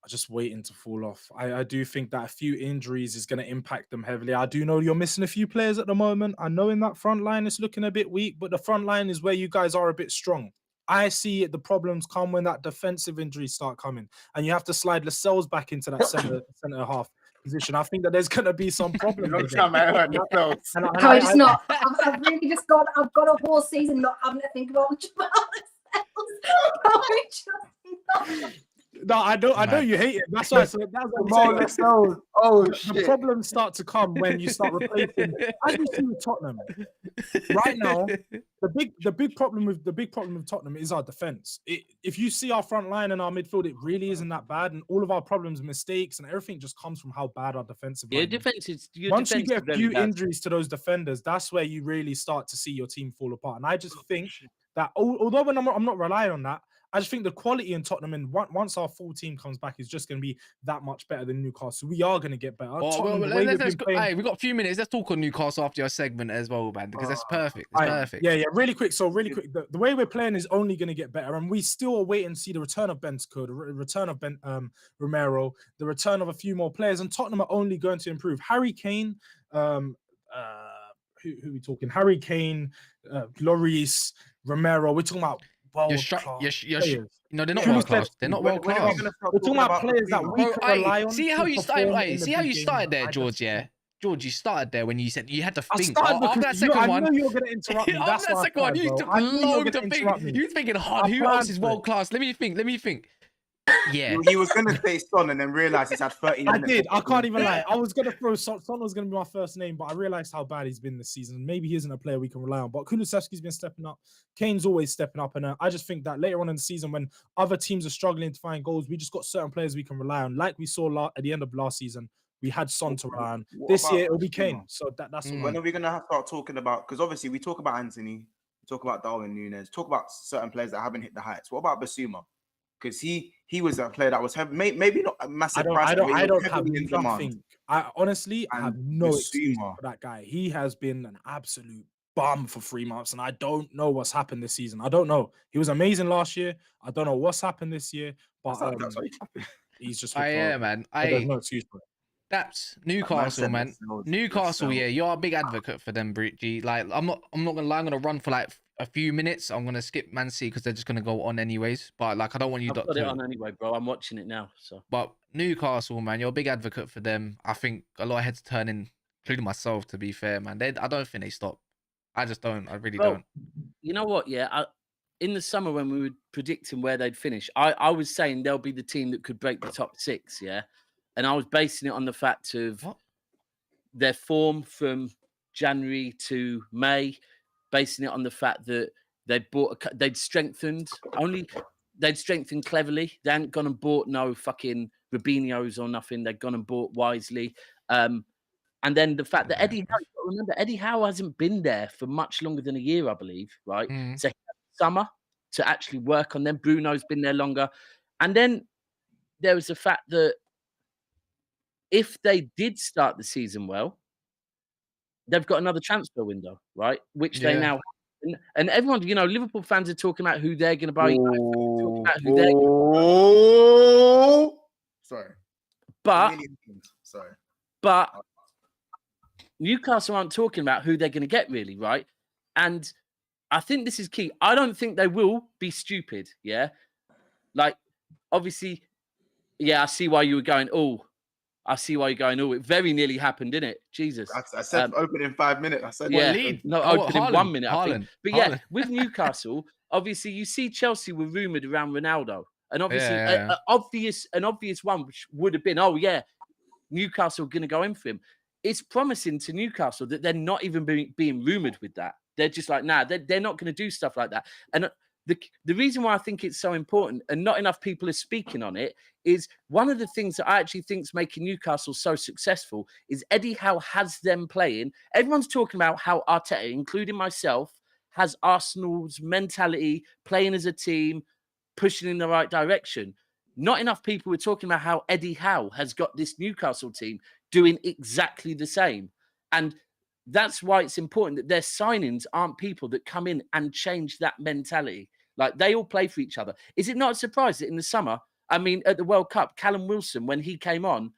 are just waiting to fall off. I do think that a few injuries is going to impact them heavily. I do know you're missing a few players at the moment. I know in that front line it's looking a bit weak, but the front line is where you guys are a bit strong. I see the problems come when that defensive injuries start coming, and you have to slide Lascelles back into that center half position. I think that there's going to be some problems. I've really just got a whole season not having to think about No, I know you hate it. That's why. So that's what I'm saying. The problems start to come when you start replacing. As you see with Tottenham, right now, the big problem with Tottenham is our defense. If you see our front line and our midfield, it really isn't that bad, and all of our problems, mistakes, and everything just comes from how bad our defensive line is. Once you get a few injuries to those defenders, that's where you really start to see your team fall apart. And I just think that although I'm not relying on that, I just think the quality in Tottenham, and once our full team comes back, is just going to be that much better than Newcastle. We are going to get better. Hey, we've got a few minutes. Let's talk on Newcastle after your segment as well, man, because that's perfect. It's perfect. Yeah, really quick. So really quick, the way we're playing is only going to get better, and we still are waiting to see the return of Bentancur, the return of Romero, the return of a few more players, and Tottenham are only going to improve. Harry Kane, who are we talking? Harry Kane, Lloris, Romero. We're talking about. No, they're not world class. They're not world class. We're talking about players that we can rely on. See how you started there, George. Yeah, George, you started there when you said you had to think. After that second one, I knew you were going to interrupt me. After that second one, you took long to think. You were thinking hard. Who else is world class? Let me think. Yeah, he was going to say Son and then realized he's had 30 minutes. I did. I can't even lie. I was going to throw Son. Son was going to be my first name, but I realized how bad he's been this season. Maybe he isn't a player we can rely on. But Kulusevski's been stepping up. Kane's always stepping up. And I just think that later on in the season, when other teams are struggling to find goals, we just got certain players we can rely on. Like we saw at the end of last season, we had Son to rely on. This year, it'll be Kane. So that's when are we going to start talking about? Because obviously, we talk about Anthony, we talk about Darwin Núñez, talk about certain players that haven't hit the heights. What about Basuma? Because he was a player that was maybe not a massive price. I don't have nothing. I honestly have no excuse for that guy. He has been an absolute bum for 3 months, and I don't know what's happened this season. I don't know. He was amazing last year. I don't know what's happened this year, but he's just. Man. There's no excuse for it. That's Newcastle, man. Newcastle, yeah, you're a big advocate for them, G. Like, I'm not gonna lie. I'm gonna run for like a few minutes. I'm gonna skip Man City because they're just gonna go on anyways. But like, I don't want you. I've got it on anyway, bro. I'm watching it now. So. But Newcastle, man, you're a big advocate for them. I think a lot of heads turning, including myself. To be fair, man, I don't think they stop. I just don't. I really don't. You know what? Yeah, in the summer when we were predicting where they'd finish, I was saying they'll be the team that could break the top 6. Yeah. And I was basing it on the fact of their form from January to May, basing it on the fact that They'd strengthened cleverly. They hadn't gone and bought no fucking Robinhos or nothing. They'd gone and bought wisely. And then the fact that Eddie Howe hasn't been there for much longer than a year, I believe, right? So he had summer to actually work on them. Bruno's been there longer. And then there was the fact that if they did start the season well, they've got another transfer window, right? Which they now have. And everyone, Liverpool fans are talking about who they're going to buy. Sorry. But Newcastle aren't talking about who they're going to get, really, right? And I think this is key. I don't think they will be stupid, yeah? Like, obviously, I see why you were going, it very nearly happened, didn't it? Jesus. I said open in 5 minutes. I said, open in 1 minute, I think. But with Newcastle, obviously, you see Chelsea were rumoured around Ronaldo. And obviously, an obvious one, which would have been, Newcastle going to go in for him. It's promising to Newcastle that they're not even being rumoured with that. They're just like, they're not going to do stuff like that. And the reason why I think it's so important and not enough people are speaking on it is one of the things that I actually think is making Newcastle so successful is Eddie Howe has them playing. Everyone's talking about how Arteta, including myself, has Arsenal's mentality, playing as a team, pushing in the right direction. Not enough people were talking about how Eddie Howe has got this Newcastle team doing exactly the same. And that's why it's important that their signings aren't people that come in and change that mentality. Like, they all play for each other. Is it not a surprise that in the summer, at the World Cup, Callum Wilson, when he came on,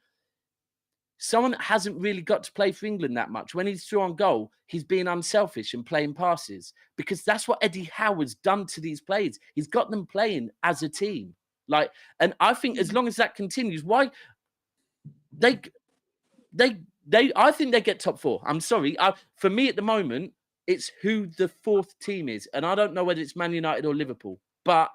someone that hasn't really got to play for England that much, when he's through on goal, he's being unselfish and playing passes, because that's what Eddie Howe has done to these players. He's got them playing as a team. Like, and I think as long as that continues, I think they get top four. I'm sorry. For me at the moment, it's who the fourth team is. And I don't know whether it's Man United or Liverpool, but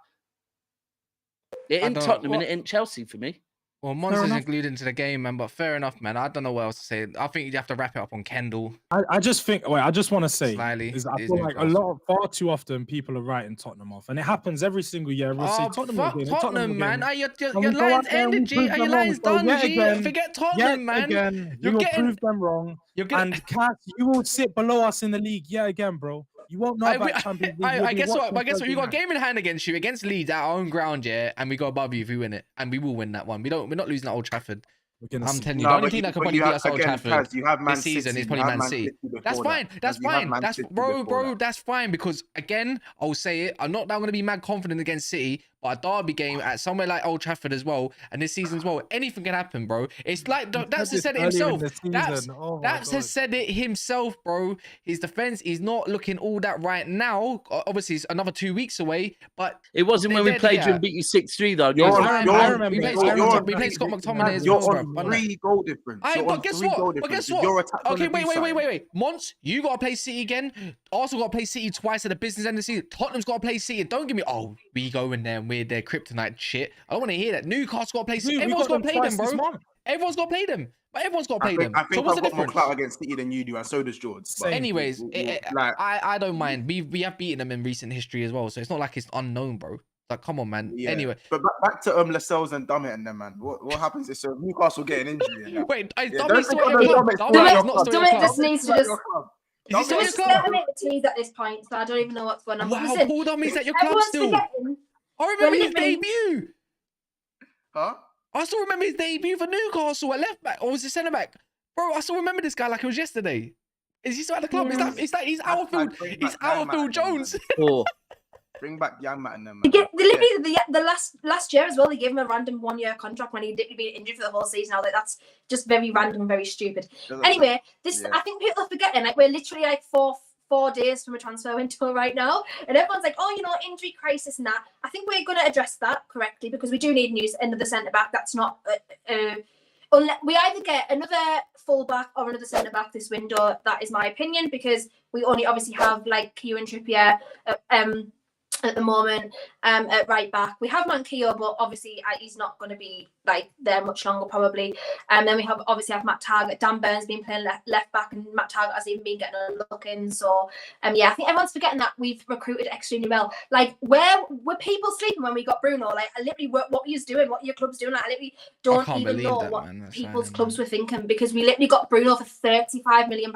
it ain't Tottenham and it ain't Chelsea for me. Well, Monts isn't glued into the game, man, but fair enough, man. I don't know what else to say. I think you'd have to wrap it up on Kendall. I just want to say, Slightly, I feel like far too often people are writing Tottenham off, and it happens every single year. We'll say Tottenham, man. Your line's ended, G. Your line's done, G. Forget Tottenham, man. Again, you will prove them wrong. And Cass, you will sit below us in the league yet again, bro. You won't know about Champions League. I guess what? You got a game in hand against you, against Leeds at our own ground, yeah, and we go above you if we win it, and we will win that one. We're not losing at Old Trafford. I'm telling you, the only thing that could probably beat us at Old Trafford this season is probably Man City. That's fine. That's fine. That's fine, because again, I'll say it. I'm not that I'm going to be mad confident against City, but a derby game at somewhere like Old Trafford as well, and this season as well, anything can happen, bro. It's like Daps has said it himself. Daps has said it himself, bro. His defense is not looking all that right now. Obviously, it's another 2 weeks away, but it wasn't when we played you and beat you 6-3 though. We played Scott McTominay as well, bro. 3 goal difference. But guess what? Okay, wait. Monts, you got to play City again. Arsenal got to play City twice at the business end of the season. Tottenham's got to play City. Don't give me, we go in there and we're their kryptonite shit. I don't want to hear that. Newcastle got to play City. Everyone's got to play them, bro. Everyone's got to play them. But everyone's got to play them. I think I've got more clout against City than you do, and so does George. But anyways, I don't mind. We have beaten them in recent history as well, so it's not like it's unknown, bro. Like, come on, man. Yeah. Anyway, but back to Lascelles and Dummett and them, man. What happens is Newcastle getting injury. Wait, Dummett still at your club? Dummett just needs to just. Is he still at your club? The tease at this point, so I don't even know what's going on. Wow, Paul Dummy's at your club still. I remember his debut. Huh? I still remember his debut for Newcastle at left back, or was it centre back? Bro, I still remember this guy like it was yesterday. Is he still at the club? Is that he's Outfield? He's Outfield Jones. Bring back young Matt and them. The last year as well, they gave him a random 1-year contract when he'd been injured for the whole season. I was like, that's just very random and very stupid. Anyway, I think people are forgetting, like, we're literally like four days from a transfer window right now, and everyone's like, injury crisis and that. I think we're going to address that correctly, because we do need news another centre back. That's not unless we either get another full back or another centre back this window. That is my opinion, because we only obviously have like Q and Trippier. at the moment at right back. We have Manquillo, but obviously he's not going to be like there much longer probably. And then we have Matt Targett. Dan Burns been playing left back, and Matt Targett has even been getting a look in. So yeah, I think everyone's forgetting that we've recruited extremely well. Like, where were people sleeping when we got Bruno? Like, I literally, what were you doing? What are your clubs doing? Like, I literally don't even know what people's clubs were thinking, because we literally got Bruno for £35 million.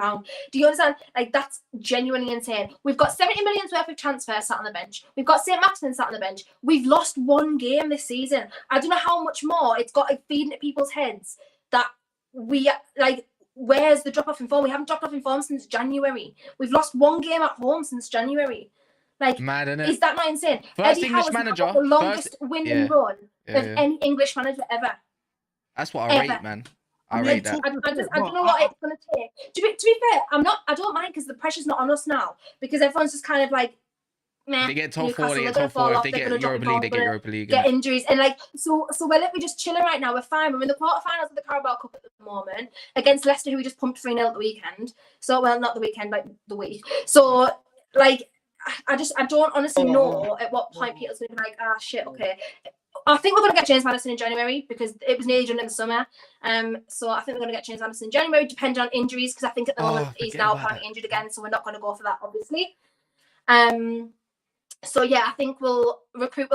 Do you understand? Like, that's genuinely insane. We've got 70 million worth of transfers sat on the bench. We've got St. Maximin sat on the bench. We've lost one game this season. I don't know how much more it's got feeding at people's heads that we, like, where's the drop off in form? We haven't dropped off in form since January. We've lost one game at home since January. Like, mad, is that not insane? First Eddie English Howe's manager, got the longest winning run of any English manager ever. That's what I rate, man. I rate that. I don't know what it's going to take. To be fair, I don't mind, because the pressure's not on us now, because everyone's just kind of like, meh. They get top four, they get top four. If they get Europa League, they get Europa League. Get injuries, and like, so we're just chilling right now. We're fine. We're in the quarterfinals of the Carabao Cup at the moment against Leicester, who we just pumped 3-0 at the weekend. So, well, not the weekend, like the week. So, like, I don't honestly know at what point Peter's going to be like, shit, okay. I think we're going to get James Maddison in January, because it was nearly done in the summer. So I think we're going to get James Maddison in January, depending on injuries, because I think at the moment he's now apparently injured again, so we're not going to go for that, obviously. So yeah, I think we'll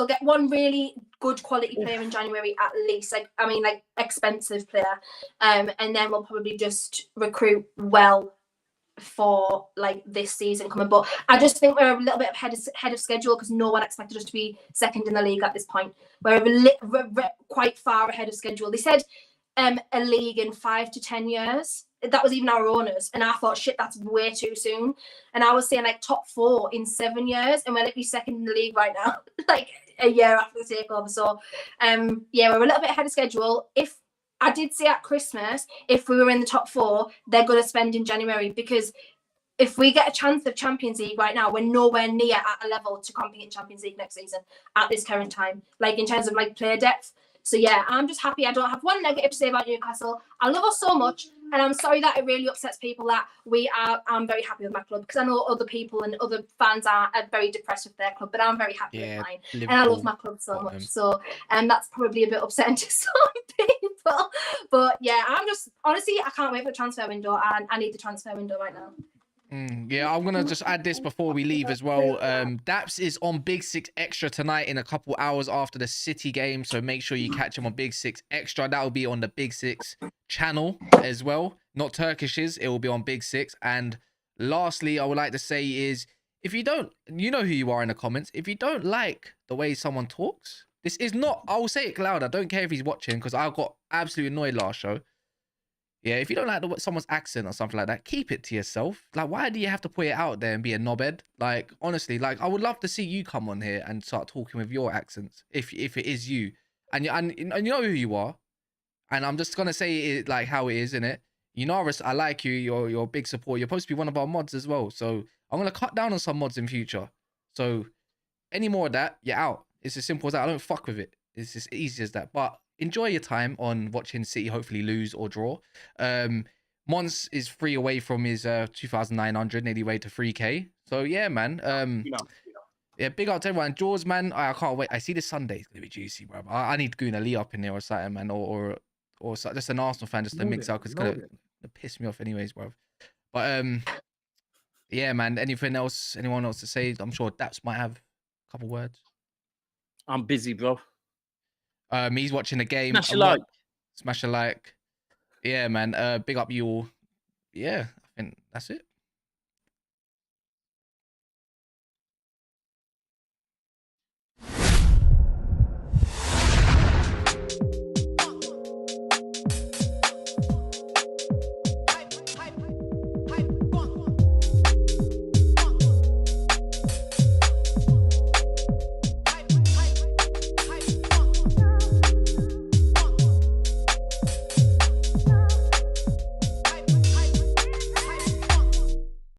get one really good quality player in January at least. Like, I mean, like, expensive player. And then we'll probably just recruit well for like this season coming. But I just think we're a little bit ahead of schedule, because no one expected us to be second in the league at this point. We're quite far ahead of schedule. They said a league in 5 to 10 years. That was even our owners, and I thought, shit, that's way too soon. And I was saying like top 4 in 7 years, and we're literally second in the league right now, like a year after the takeover. So yeah, we're a little bit ahead of schedule. If I did say at Christmas, if we were in the top 4, they're going to spend in January, because if we get a chance of Champions League right now, we're nowhere near at a level to compete in Champions League next season at this current time, like in terms of like player depth. So yeah, I'm just happy. I don't have one negative to say about Newcastle. I love us so much, and I'm sorry that it really upsets people that I'm very happy with my club, because I know other people and other fans are very depressed with their club, but I'm very happy with mine. Liverpool, and I love my club so much. So that's probably a bit upsetting to some people. But yeah, I'm just, honestly, I can't wait for the transfer window, and I need the transfer window right now. Yeah, I'm gonna just add this before we leave as well. Daps is on Big Six Extra tonight in a couple hours after the City game, so make sure you catch him on Big Six Extra. That will be on the Big Six channel as well, not Turkish's. It will be on Big Six. And lastly, I would like to say is, if you don't, you know who you are in the comments. If you don't like the way someone talks, this is not. I will say it loud. I don't care if he's watching, because I got absolutely annoyed last show. Yeah, if you don't like someone's accent or something like that, keep it to yourself. Like, why do you have to put it out there and be a knobhead? Like, honestly, like, I would love to see you come on here and start talking with your accents, if it is you. And you know who you are. And I'm just gonna say it like how it is, innit? You know, I like you. You're a big support. You're supposed to be one of our mods as well. So I'm gonna cut down on some mods in future. So any more of that, you're out. It's as simple as that. I don't fuck with it. It's as easy as that. But enjoy your time on watching City hopefully lose or draw. Monts is 3 away from his 2,900, nearly way to 3K. So yeah, man. Yeah, big up to everyone. Jaws, man. I can't wait. I see this Sunday. It's gonna be juicy, bro. I need Guna Lee up in there or something, man, or just an Arsenal fan just to mix out, because it's gonna piss me off anyways, bro. But yeah, man. Anything else? Anyone else to say? I'm sure Daps might have a couple words. I'm busy, bro. He's watching the game. Smash a like. Smash a like. Yeah, man. Big up you all. Yeah, I think that's it.